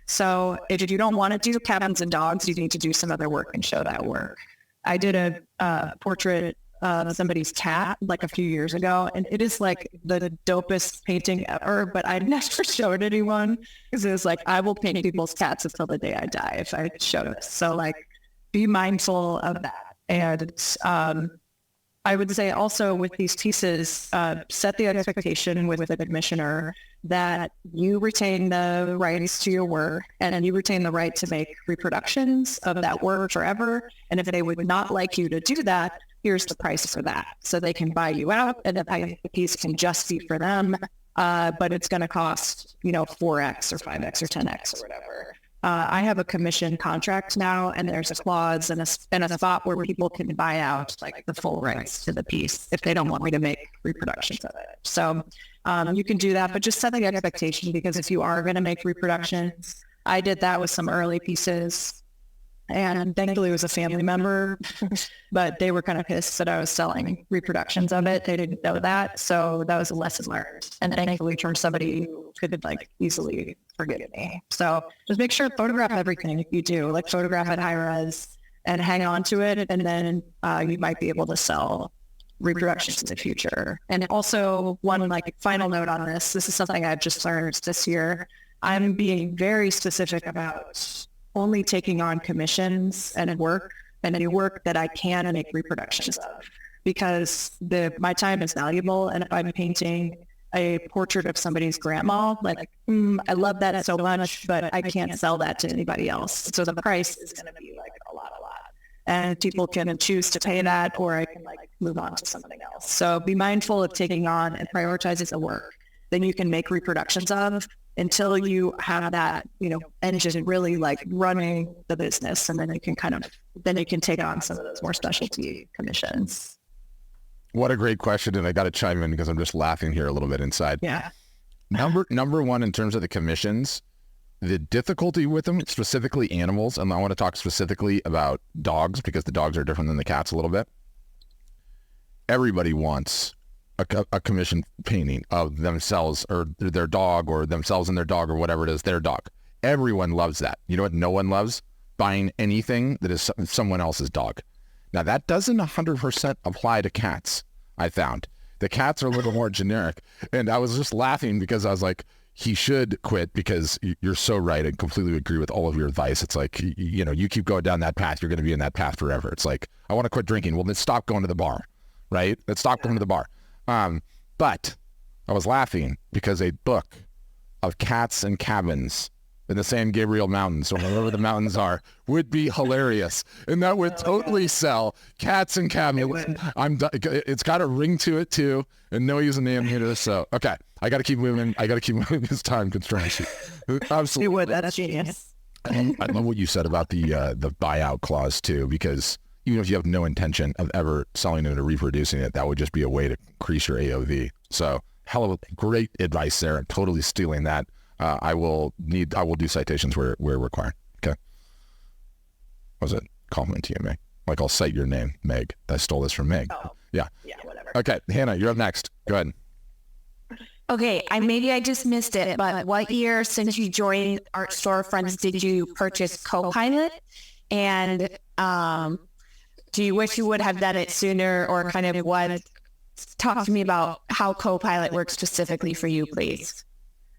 So if you don't want to do cabins and dogs, you need to do some other work and show that work. I did a portrait of somebody's cat like a few years ago, and it is like the dopest painting ever, but I never showed anyone because it was like, I will paint people's cats until the day I die if I show this. So like, be mindful of that. And I would say also with these pieces, set the expectation with the commissioner that you retain the rights to your work and you retain the right to make reproductions of that work forever. And if they would not like you to do that, here's the price for that. So they can buy you out, and the piece can just be for them, but it's going to cost, 4X or 5X or 10X or whatever. I have a commission contract now, and there's a clause and a spot where people can buy out like the full rights to the piece if they don't want me to make reproductions of it. So you can do that, but just set the expectation, because if you are going to make reproductions, I did that with some early pieces. And thankfully it was a family member, but they were kind of pissed that I was selling reproductions of it. They didn't know that. So that was a lesson learned. And thankfully from somebody who could like easily forgive me. So just make sure to photograph everything you do, like photograph it high res and hang on to it. And then you might be able to sell reproductions in the future. And also one like final note on this is something I've just learned this year. I'm being very specific about only taking on commissions and work and any work that I can make reproductions of, because my time is valuable. And if I'm painting a portrait of somebody's grandma, like, I love that so much, but I can't sell that to anybody else. So the price is going to be like a lot. And people can choose to pay that, or I can like move on to something else. So be mindful of taking on and prioritizing the work that you can make reproductions of until you have that, engine really like running the business. And then you can take on some of those more specialty commissions. What a great question. And I got to chime in because I'm just laughing here a little bit inside. Yeah. Number one, in terms of the commissions, the difficulty with them, specifically animals, and I want to talk specifically about dogs because the dogs are different than the cats a little bit. Everybody wants a commission painting of themselves or their dog, or themselves and their dog, or whatever it is, their dog. Everyone loves that. You know what no one loves? Buying anything that is someone else's dog. Now, that doesn't 100% apply to cats, I found. The cats are a little more generic. And I was just laughing because I was like, he should quit, because you're so right. I completely agree with all of your advice. It's like, you keep going down that path, you're going to be in that path forever. It's like, I want to quit drinking. Well, let's stop going to the bar, right? Let's stop going to the bar. But I was laughing because a book of cats and cabins in the San Gabriel Mountains, or wherever the mountains are, would be hilarious. And that would totally sell cats and cabins. It's got a ring to it too. And no using the name so, okay. I got to keep moving. This time constraints. Absolutely. You would. That's genius. I love what you said about the buyout clause too, because even if you have no intention of ever selling it or reproducing it, that would just be a way to increase your AOV. So hell of a great advice there. I'm totally stealing that. I will do citations where required. Okay. What was it? Compliment to you, Megh. Like, I'll cite your name, Megh. I stole this from Megh. Oh. Yeah. Yeah, whatever. Okay. Hannah, you're up next. Go ahead. Okay, maybe I just missed it, but what year since you joined Art Storefronts did you purchase Copilot? And do you wish you would have done it sooner, or kind of talk to me about how Copilot works specifically for you, please.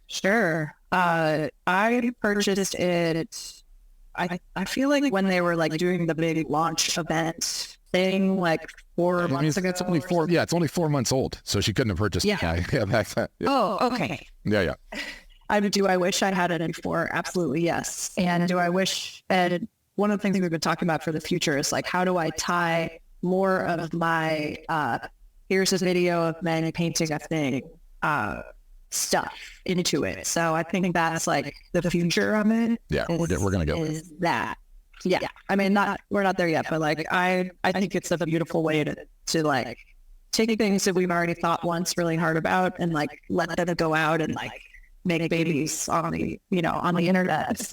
Sure. I purchased it, I feel like when they were like doing the big launch event thing, like 4 months ago. It's only 4. Yeah, it's only 4 months old, so she couldn't have purchased it. Yeah, back then. Yeah. Oh, okay. Yeah. Do I wish I had it before? Absolutely, yes. And do I wish? And one of the things we've been talking about for the future is like, how do I tie more of my here's a video of Megh painting a thing stuff into it. So I think that's like the future of it. Yeah, we're gonna go. Is that? Yeah. I mean, we're not there yet, but like, I think it's a beautiful way to like take things that we've already thought once really hard about and like let them go out and like make babies on the internet.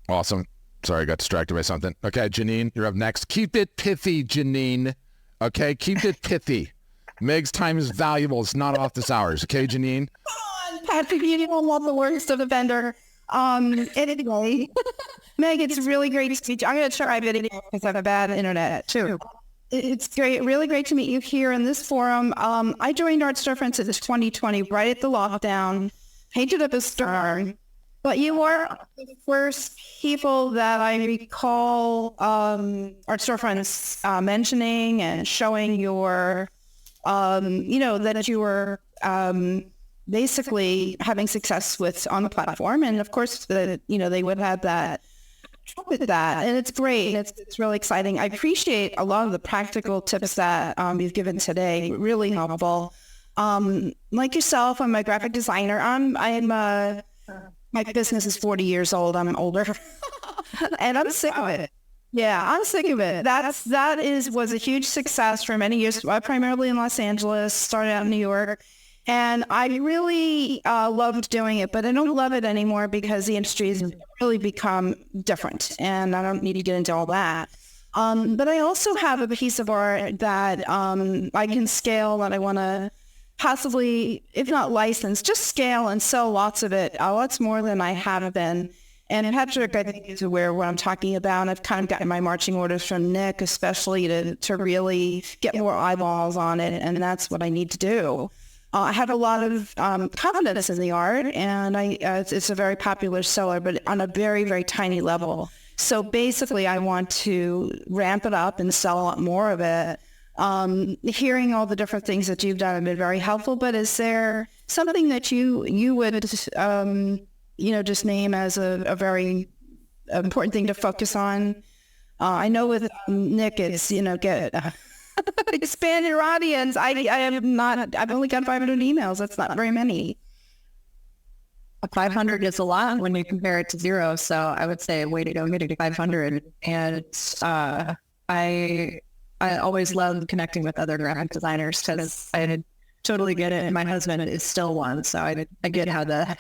Awesome. Sorry, I got distracted by something. Okay, Janine, you're up next. Keep it pithy, Janine. Okay, keep it pithy. Megh's time is valuable. It's not office hours. Okay, Janine? Come on, Patrick, you don't love the worst of the vendor. Anyway, Megh, it's really great to meet you. I'm going to try video because I have a bad internet too. It's great, really great to meet you here in this forum. I joined Art Storefronts in 2020, right at the lockdown, painted up a star. But you were the first people that I recall Art Storefronts mentioning and showing your, that you were basically having success on the platform. And of course, they would have that with that. And it's great. It's really exciting. I appreciate a lot of the practical tips that you've given today. Really helpful. Like yourself, I'm a graphic designer. My business is 40 years old. I'm older. And I'm sick of it. Yeah, I'm sick of it. That was a huge success for many years, primarily in Los Angeles, started out in New York. And I really loved doing it, but I don't love it anymore because the industry has really become different. And I don't need to get into all that. But I also have a piece of art that I can scale that I want to possibly, if not license, just scale and sell lots of it, lots more than I have been. And Patrick, I think, is aware of what I'm talking about. I've kind of gotten my marching orders from Nick, especially to really get more eyeballs on it. And that's what I need to do. I have a lot of confidence in the art, and it's a very popular seller, but on a very, very tiny level. So basically, I want to ramp it up and sell a lot more of it. Hearing all the different things that you've done have been very helpful, but is there something that you would, just name as a very important thing to focus on? I know with Nick, it's, get... expand your audience. I've only got 500 emails. That's not very many. 500 is a lot when you compare it to 0. So I would say, way to go, getting 500. And I always love connecting with other graphic designers because I totally get it. And my husband is still one. So I get how the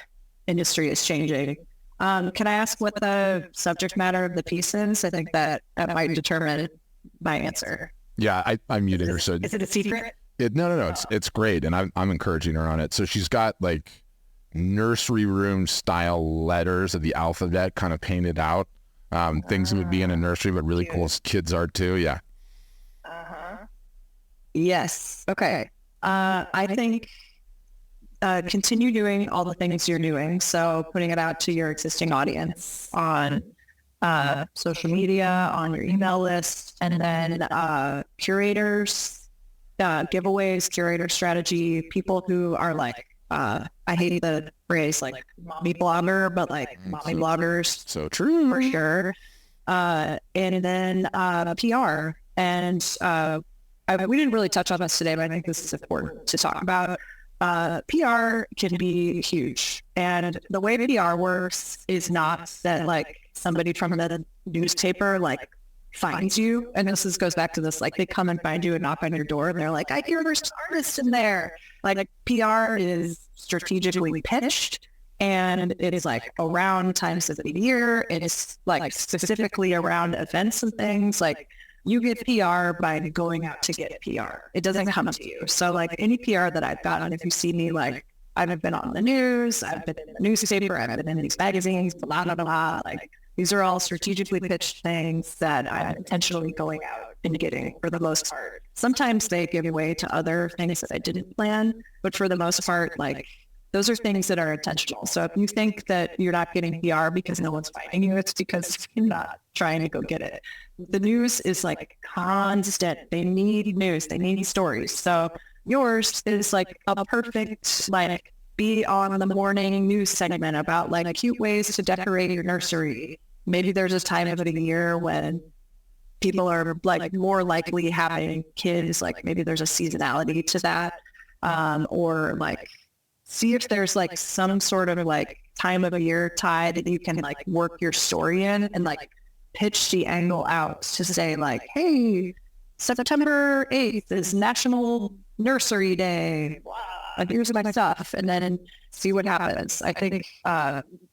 industry is changing. Can I ask what the subject matter of the piece is? I think that might determine my answer. Yeah, I muted her. So is it a secret? No. It's great, and I'm encouraging her on it. So she's got like nursery room style letters of the alphabet kind of painted out. Things that would be in a nursery, but really cool kids art too. Yeah. Yes. Okay. I think continue doing all the things you're doing. So putting it out to your existing audience on social media, on your email list, and then curators, giveaways, curator strategy, people who are like, I hate the phrase like mommy blogger, but like mommy bloggers. So true. For sure. And then PR. And we didn't really touch on this today, but I think this is important to talk about. PR can be huge. And the way PR works is not that like somebody from the newspaper like finds you. And this goes back to this, like they come and find you and knock on your door and they're like, I hear there's artists in there. Like PR is strategically pitched and it is like around times of the year. It is like specifically around events and things. Like you get PR by going out to get PR. It doesn't come to you. So like any PR that I've gotten, if you see me, like I've been on the news, I've been in the newspaper, I've been in these magazines, blah, blah, blah. Like these are all strategically pitched things that I'm intentionally going out and getting for the most part. Sometimes they give away to other things that I didn't plan, but for the most part, like those are things that are intentional. So if you think that you're not getting PR because no one's finding you, it's because you're not trying to go get it. The news is like constant. They need news. They need stories. So yours is like a perfect, like be on the morning news segment about like cute ways to decorate your nursery. Maybe there's a time of the year when people are like more likely having kids, like maybe there's a seasonality to that. Or like see if there's like some sort of like time of year tie that you can like work your story in and like pitch the angle out to say like, hey, September 8th is National Nursery Day. Wow. Like, here's my stuff. And then see what happens. I think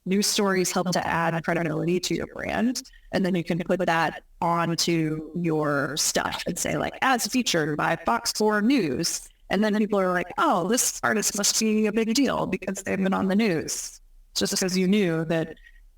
news stories help to add credibility to your brand. And then you can put that onto your stuff and say like, as featured by Fox 4 News. And then people are like, oh, this artist must be a big deal because they've been on the news. Just because you knew that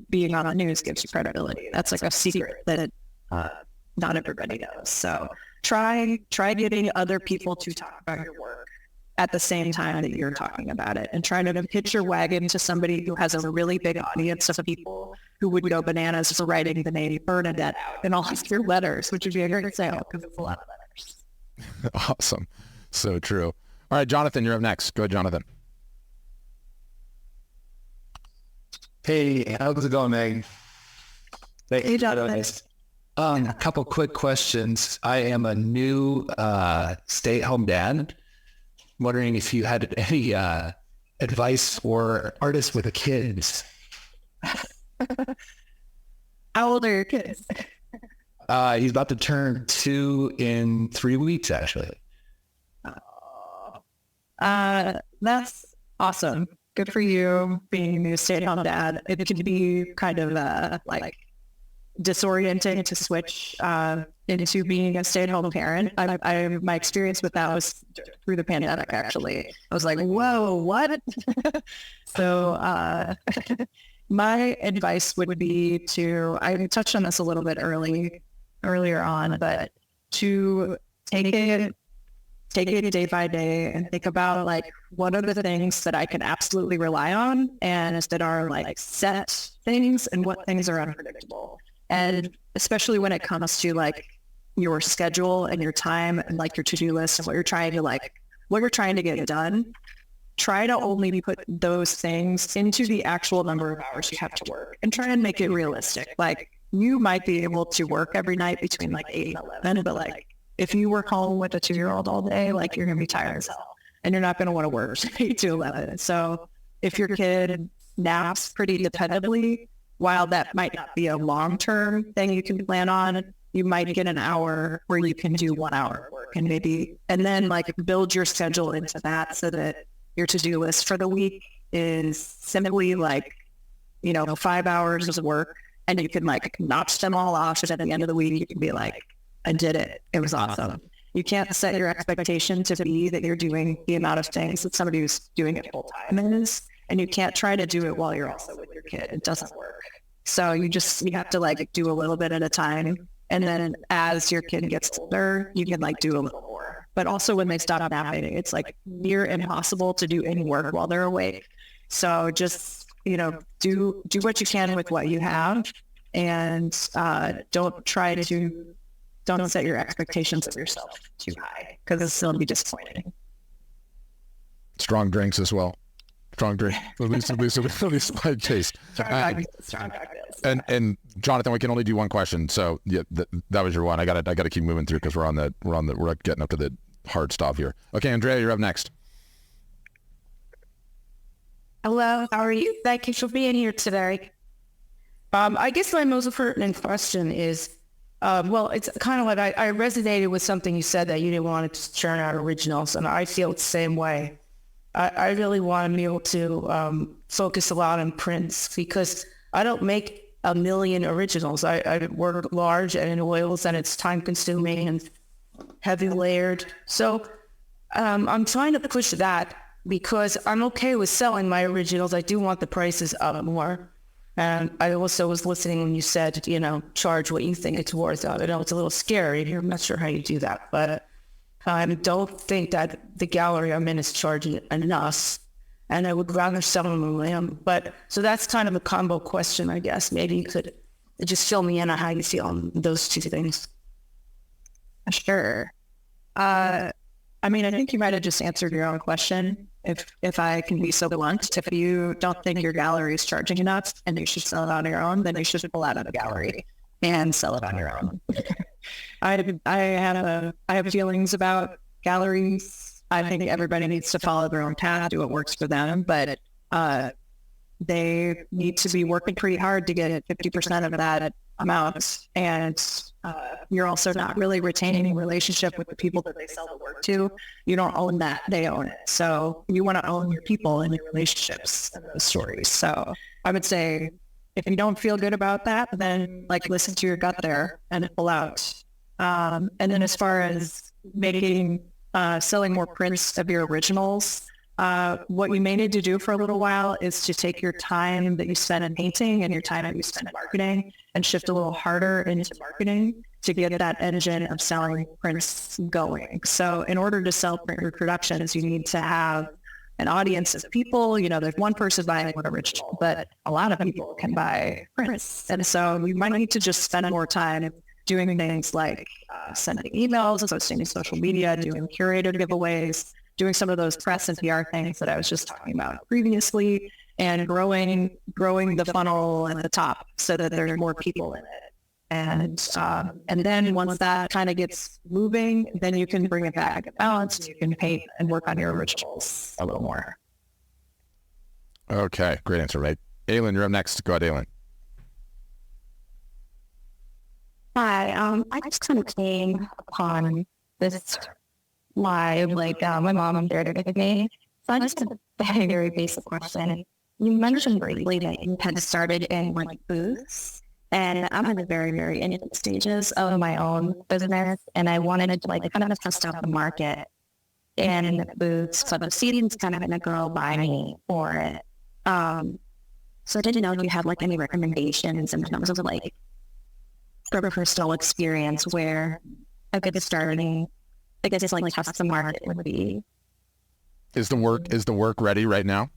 being on the news gives you credibility. That's like a secret that not everybody knows. So try getting other people to talk about your work at the same time that you're talking about it, and try to pitch your wagon to somebody who has a really big audience of people who would go bananas for writing the name Bernadette out in all of your letters, which would be a great sale because it's a lot of letters. Awesome. So true. All right, Jonathan, you're up next. Go ahead, Jonathan. Hey, how's it going, Megh? Hey, Jonathan. A couple quick questions. I am a new stay-at-home dad. Wondering if you had any advice for artists with kids. How old are your kids? He's about to turn 2 in 3 weeks, actually. That's awesome. Good for you being a stay-at-home dad. It can be kind of like disorienting to switch into being a stay-at-home parent. My experience with that was through the pandemic, actually. I was like, whoa, what? So my advice would be to, I touched on this a little bit earlier on, but to take it day by day and think about like, what are the things that I can absolutely rely on and that are like set things, and what things are unpredictable. And especially when it comes to like your schedule and your time and like your to-do list and what you're trying to get done, try to only put those things into the actual number of hours you have to work, and try and make it realistic. Like, you might be able to work every night between like 8 and 11, but like, if you work home with a 2-year-old all day, like, you're going to be tired as hell, and you're not going to want to work 8 to 11. So if your kid naps pretty dependably, while that might not be a long-term thing you can plan on, you might get an hour where you can do 1 hour of work, and then like build your schedule into that so that your to-do list for the week is simply like, 5 hours of work, and you can like notch them all off. And at the end of the week, you can be like, I did it. It was awesome. You can't set your expectation to be that you're doing the amount of things that somebody who's doing it full time is. And you can't try to do it while you're also with your kid. It doesn't work. So you have to like do a little bit at a time. And then as your kid gets older, you can like do a little more. But also when they stop napping, it's like near impossible to do any work while they're awake. So just, do what you can with what you have, and don't set your expectations of yourself too high, because it'll be disappointing. Strong drinks as well. Strong drink. At least my case. Strong cocktails. And Jonathan, we can only do one question. So yeah, that was your one. I gotta keep moving through because we're getting up to the hard stop here. Okay, Andrea, you're up next. Hello, how are you? Thank you for being here today. I guess my most pertinent question is, it's kind of like I resonated with something you said, that you didn't want to churn out originals, and I feel the same way. I really want to be able to focus a lot on prints, because I don't make a million originals. I work large and in oils, and it's time consuming and heavy layered. So I'm trying to push that, because I'm okay with selling my originals. I do want the prices up more. And I also was listening when you said, charge what you think it's worth. I know it's a little scary here. I'm not sure how you do that, but I don't think that the gallery I'm in is charging enough, and I would rather sell them a lamb. But so that's kind of a combo question, I guess. Maybe you could just fill me in on how you feel on those two things. Sure. I think you might have just answered your own question. If I can be so blunt, if you don't think your gallery is charging enough and you should sell it on your own, then you should pull out of the gallery and sell it on your own. I have feelings about galleries. I think everybody needs to follow their own path, do what works for them, but they need to be working pretty hard to get 50% of that amount. And you're also not really retaining a relationship with the people that they sell the work to. You don't own that, they own it. So you want to own your people and your relationships and those stories. So I would say, if you don't feel good about that, then like listen to your gut there and pull out. And then as far as selling more prints of your originals, what you may need to do for a little while is to take your time that you spend in painting and your time that you spend in marketing and shift a little harder into marketing to get that engine of selling prints going. So in order to sell print reproductions, you need to have an audience of people. There's one person buying one original, but a lot of people can buy prints. And so you might need to just spend more time doing things like sending emails, posting to social media, doing curated giveaways, doing some of those press and PR things that I was just talking about previously, and growing the funnel at the top so that there's more people in it. And then once that kind of gets moving, then you can bring it back in balance, and you can paint and work on your originals a little more. Okay, great answer, right? Aylin, you're up next. Go ahead, Aylin. Hi, I just kind of came upon this live, my mom shared it with me. I just have a very, very basic question. You mentioned briefly that you had started in like booths, and I'm in the very, very infant stages of my own business, and I wanted to like kind of test out the market in booths, but the season's kind of going to go by me for it. So I didn't know if you had like any recommendations in terms of like for personal experience where a good starting, I guess it's like test the market would be. Is the work ready right now?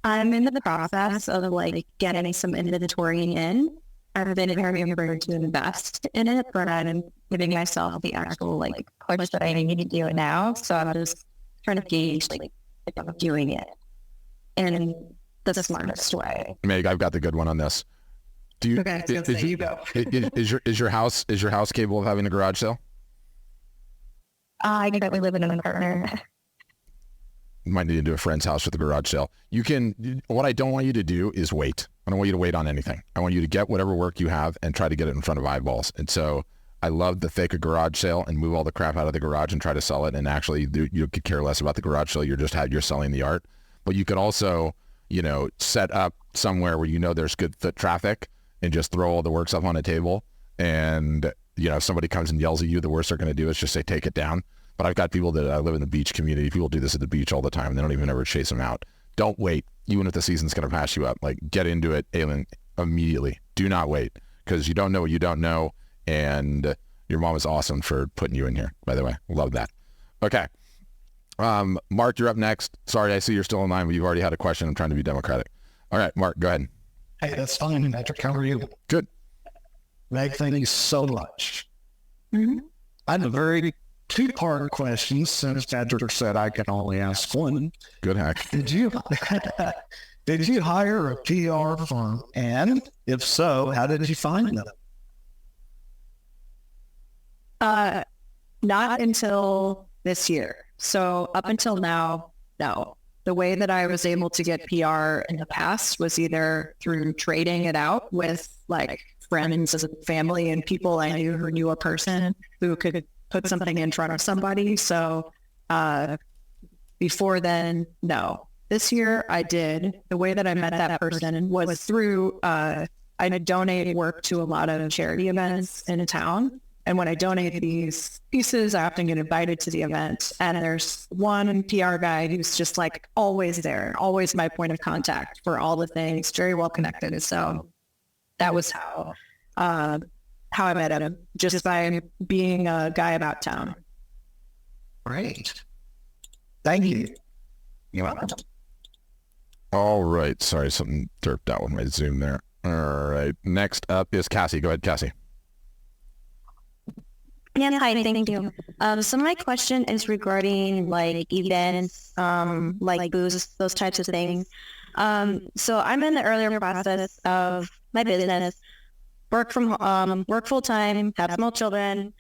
I'm in the process of like getting some inventory in. I've been very encouraged to invest in it, but I'm giving myself the actual like push that I need to do it now. So I'm just trying to gauge like if I'm doing it in the smartest way. Meg, I've got the good one on this. Do you? Okay, you go. Is your house capable of having a garage sale? I get we live in an apartment. You might need to do a friend's house with a garage sale. You can. What I don't want you to do is wait. I don't want you to wait on anything. I want you to get whatever work you have and try to get it in front of eyeballs. And so I love to fake a garage sale and move all the crap out of the garage and try to sell it. And actually, you could care less about the garage sale. You're selling the art. But you could also, set up somewhere where there's good foot traffic and just throw all the works up on a table. And if somebody comes and yells at you, the worst they're going to do is just say, take it down. But I've got people that I live in the beach community. People do this at the beach all the time. They don't even ever chase them out. Don't wait. Even if the season's going to pass you up, like get into it, Aylin, immediately. Do not wait because you don't know what you don't know. And your mom is awesome for putting you in here, by the way. Love that. Okay. Mark, you're up next. Sorry, I see you're still in line, but you've already had a question. I'm trying to be democratic. All right, Mark, go ahead. Hey, that's fine, Patrick. How are you? Good. Meg, thank you so much. Mm-hmm. I have a very two-part question since Patrick said I can only ask one. Good hack. Did you hire a PR firm? And if so, how did you find them? Not until this year. So up until now, no. The way that I was able to get PR in the past was either through trading it out with like friends and family and people I knew who knew a person who could put something in front of somebody. So before then, no. This year I did. The way that I met that person was through, I donated work to a lot of charity events in town. And when I donate these pieces, I often get invited to the event. And there's one PR guy who's just like always there, always my point of contact for all the things, very well connected. So that was how I met him, just by being a guy about town. Great. Thank you. You're welcome. All right. Sorry, something derped out with my Zoom there. All right. Next up is Cassie. Go ahead, Cassie. Yeah, hi, thank you. So my question is regarding like events, like booths, those types of things. So I'm in the earlier process of my business, work full time, have small children.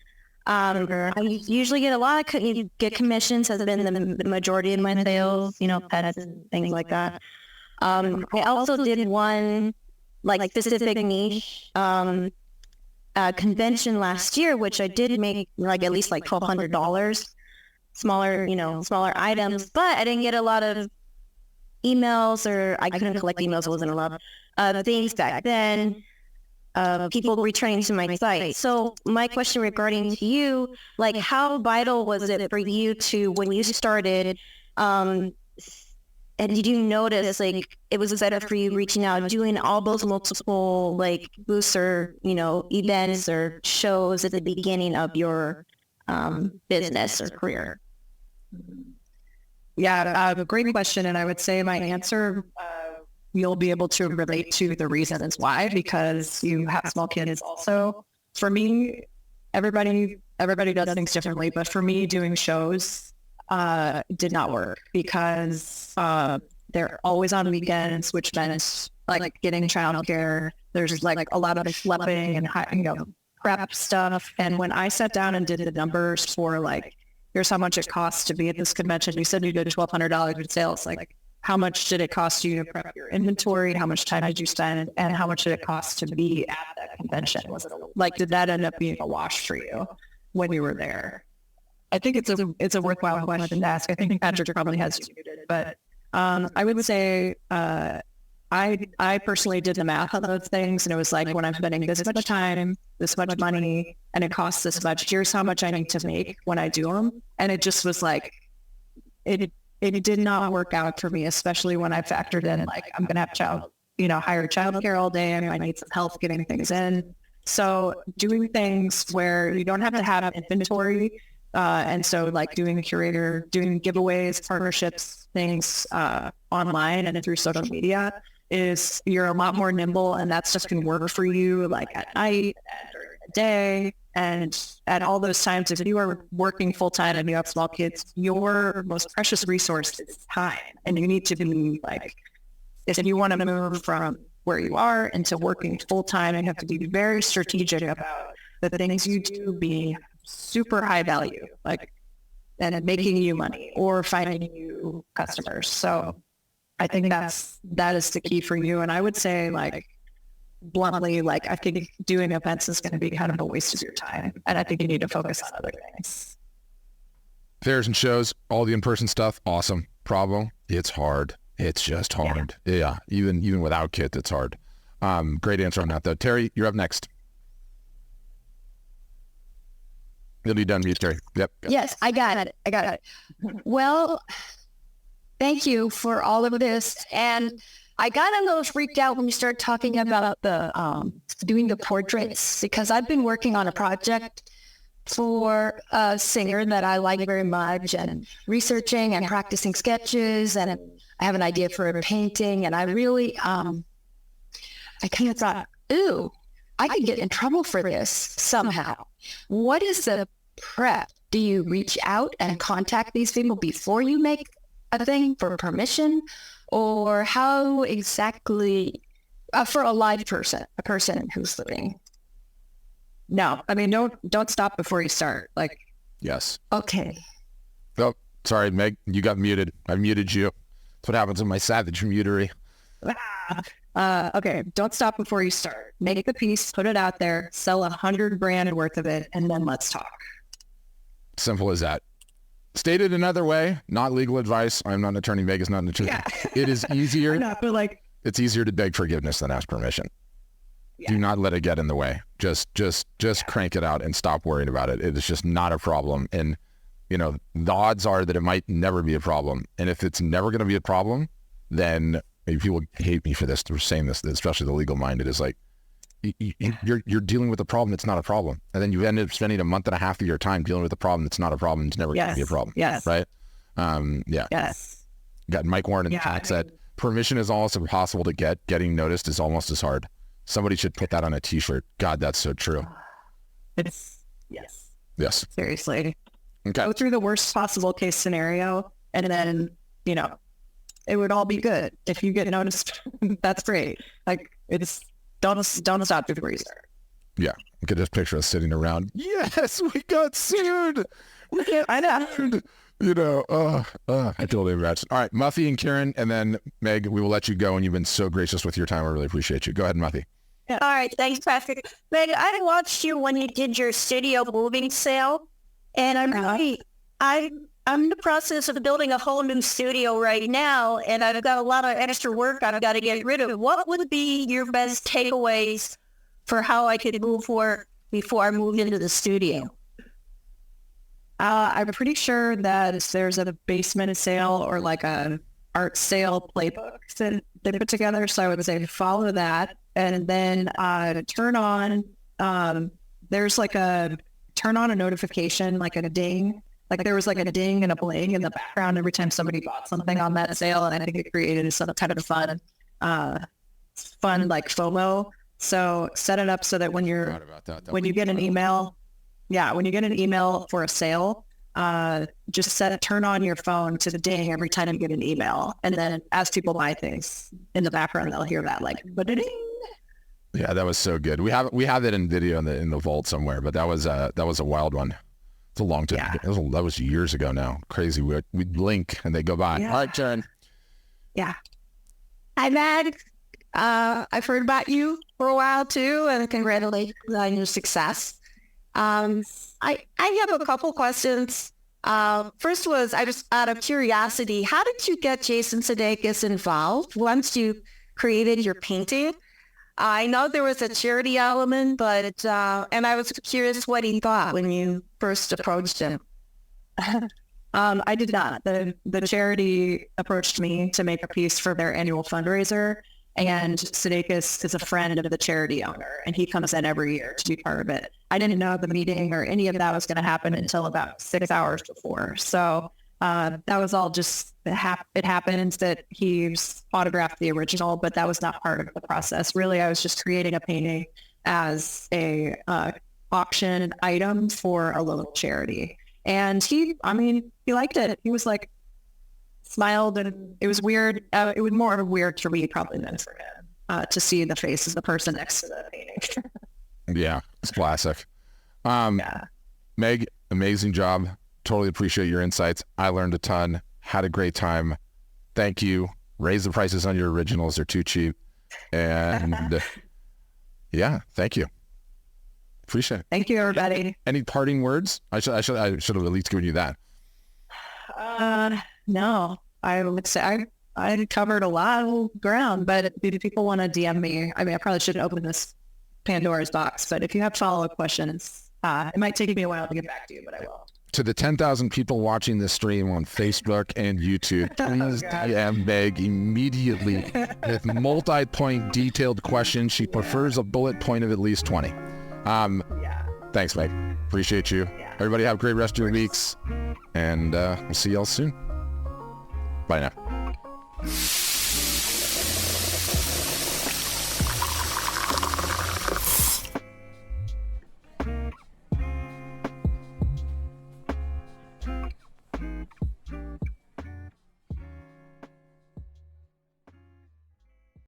I usually get a lot of get commissions, has been the majority of my sales, pets and things like that. I also did one like specific niche convention last year, which I did make like at least like $1,200, smaller items, but I didn't get a lot of emails, or I couldn't collect emails. It wasn't a lot of things back then. People returning to my site. So my question regarding to you, like how vital was it for you to, when you started, and did you notice like it was better for you reaching out, doing all those multiple like booths or, events or shows at the beginning of your business or career? Yeah, a great question. And I would say my answer, you'll be able to relate to the reasons why, because you have small kids also. For me, everybody does things differently, but for me, doing shows did not work because they're always on weekends, which meant like getting childcare. There's like a lot of schlepping and prep stuff. And when I sat down and did the numbers for like, here's how much it costs to be at this convention. You said you did $1,200 in sales. Like, how much did it cost you to prep your inventory? How much time did you spend? And how much did it cost to be at that convention? Was it like, did that end up being a wash for you when you were there? I think it's a worthwhile question to ask. I think Patrick probably has you muted, but I would say I personally did the math on those things, and it was like, when I'm spending this much time, this much money, and it costs this much, here's how much I need to make when I do them. And it just was like, it did not work out for me, especially when I factored in, like, I'm going to have hire childcare all day. I mean, I need some help getting things in. So doing things where you don't have to have inventory, and so like doing a curator, doing giveaways, partnerships, things online and through social media, is you're a lot more nimble, and that's just going to work for you like at night and during the day. And at all those times, if you are working full time and you have small kids, your most precious resource is time. And you need to be like, if you want to move from where you are into working full time, you have to be very strategic about the things you do being super high value, like, and making you money or finding you customers. So I think that is the key for you. And I would say, like, bluntly, like, I think doing events is going to be kind of a waste of your time. And I think you need to focus on other things. Fairs and shows, all the in-person stuff, awesome. Problem, it's hard. It's just hard. Yeah. Even without kids, it's hard. Great answer on that, though. Terry, you're up next. You'll be done, Terry. Yep. Yes, I got it. Well, thank you for all of this. And I got a little freaked out when you started talking about the doing the portraits, because I've been working on a project for a singer that I like very much, and researching and practicing sketches, and I have an idea for a painting, and I really, I kind of thought, ooh, I could get in trouble for this somehow. What is the prep? Do you reach out and contact these people before you make a thing for permission? Or how exactly, for a live person, a person who's living? No, I mean, don't stop before you start. Like, yes. Okay. Oh, sorry, Meg, you got muted. I muted you. That's what happens in my savage mutery. Okay, don't stop before you start. Make the piece, put it out there, sell 100 grand worth of it, and then let's talk. Simple as that. Stated another way, not legal advice. I'm not an attorney. Megh is not an attorney. Yeah. It is easier. It's easier to beg forgiveness than ask permission. Yeah. Do not let it get in the way. Just crank it out and stop worrying about it. It is just not a problem. And, the odds are that it might never be a problem. And if it's never going to be a problem, then people hate me for this, for saying this, especially the legal minded, is like, you're dealing with a problem that's not a problem, and then you end up spending a month and a half of your time dealing with a problem that's not a problem. It's never going to be a problem. Yes. Right. Yes. Got Mike Warren in the chat said permission is almost impossible to get. Getting noticed is almost as hard. Somebody should put that on a t-shirt. God, that's so true. It's yes. Seriously. Okay. Go through the worst possible case scenario, and then it would all be good. If you get noticed, that's great. Like, it's don't stop before you start. Yeah, look at this picture of us sitting around. Yes, we got sued. I know. I totally imagine. All right, Muffy and Karen, and then Megh, we will let you go, and you've been so gracious with your time. I really appreciate you. Go ahead, Muffy. All right, thanks, Patrick. Megh, I watched you when you did your studio moving sale, and I'm in the process of building a whole new studio right now, and I've got a lot of extra work I've got to get rid of. What would be your best takeaways for how I could move forward before I move into the studio? I'm pretty sure that there's a basement sale or like a art sale playbook that they put together. So I would say follow that, and then turn on a notification, like a ding. Like there was like a ding and a bling in the background every time somebody bought something on that sale. And I think it created some kind of fun like FOMO. So set it up so that when you get an email for a sale, just turn on your phone to the ding every time you get an email. And then as people buy things in the background, they'll hear that like, ba-ding. Yeah, that was so good. We have it in video in the vault somewhere, but that was a wild one. It's a long time. Yeah. That was years ago now. Crazy. We blink and they go by. Yeah. All right, Karen. Yeah. Hi, Megh. I've heard about you for a while too, and congratulations on your success. I have a couple questions. First was, I just out of curiosity, how did you get Jason Sudeikis involved once you created your painting? I know there was a charity element, but and I was curious what he thought when you first approached him. I did not. The charity approached me to make a piece for their annual fundraiser, and Sudeikis is a friend of the charity owner, and he comes in every year to be part of it. I didn't know the meeting or any of that was going to happen until about 6 hours before. So that was all just, it happened that he autographed the original, but that was not part of the process. Really, I was just creating a painting as a auction item for a local charity. And he liked it. He was like, smiled, and it was weird. It was more weird for me probably than for him to see the face of the person next to the painting. Yeah, it's classic. Megh, amazing job. Totally appreciate your insights. I learned a ton. Had a great time. Thank you. Raise the prices on your originals. They're too cheap. And yeah, thank you. Appreciate it. Thank you, everybody. Any parting words? I should have at least given you that. No, I would say I covered a lot of ground, but if people want to DM me, I probably shouldn't open this Pandora's box, but if you have follow-up questions, it might take me a while to get back to you, but I will. To the 10,000 people watching this stream on Facebook and YouTube, please DM Megh immediately with multi-point detailed questions. She prefers a bullet point of at least 20. Thanks, Megh. Appreciate you. Yeah. Everybody have a great rest of your weeks, and we'll see y'all soon. Bye now.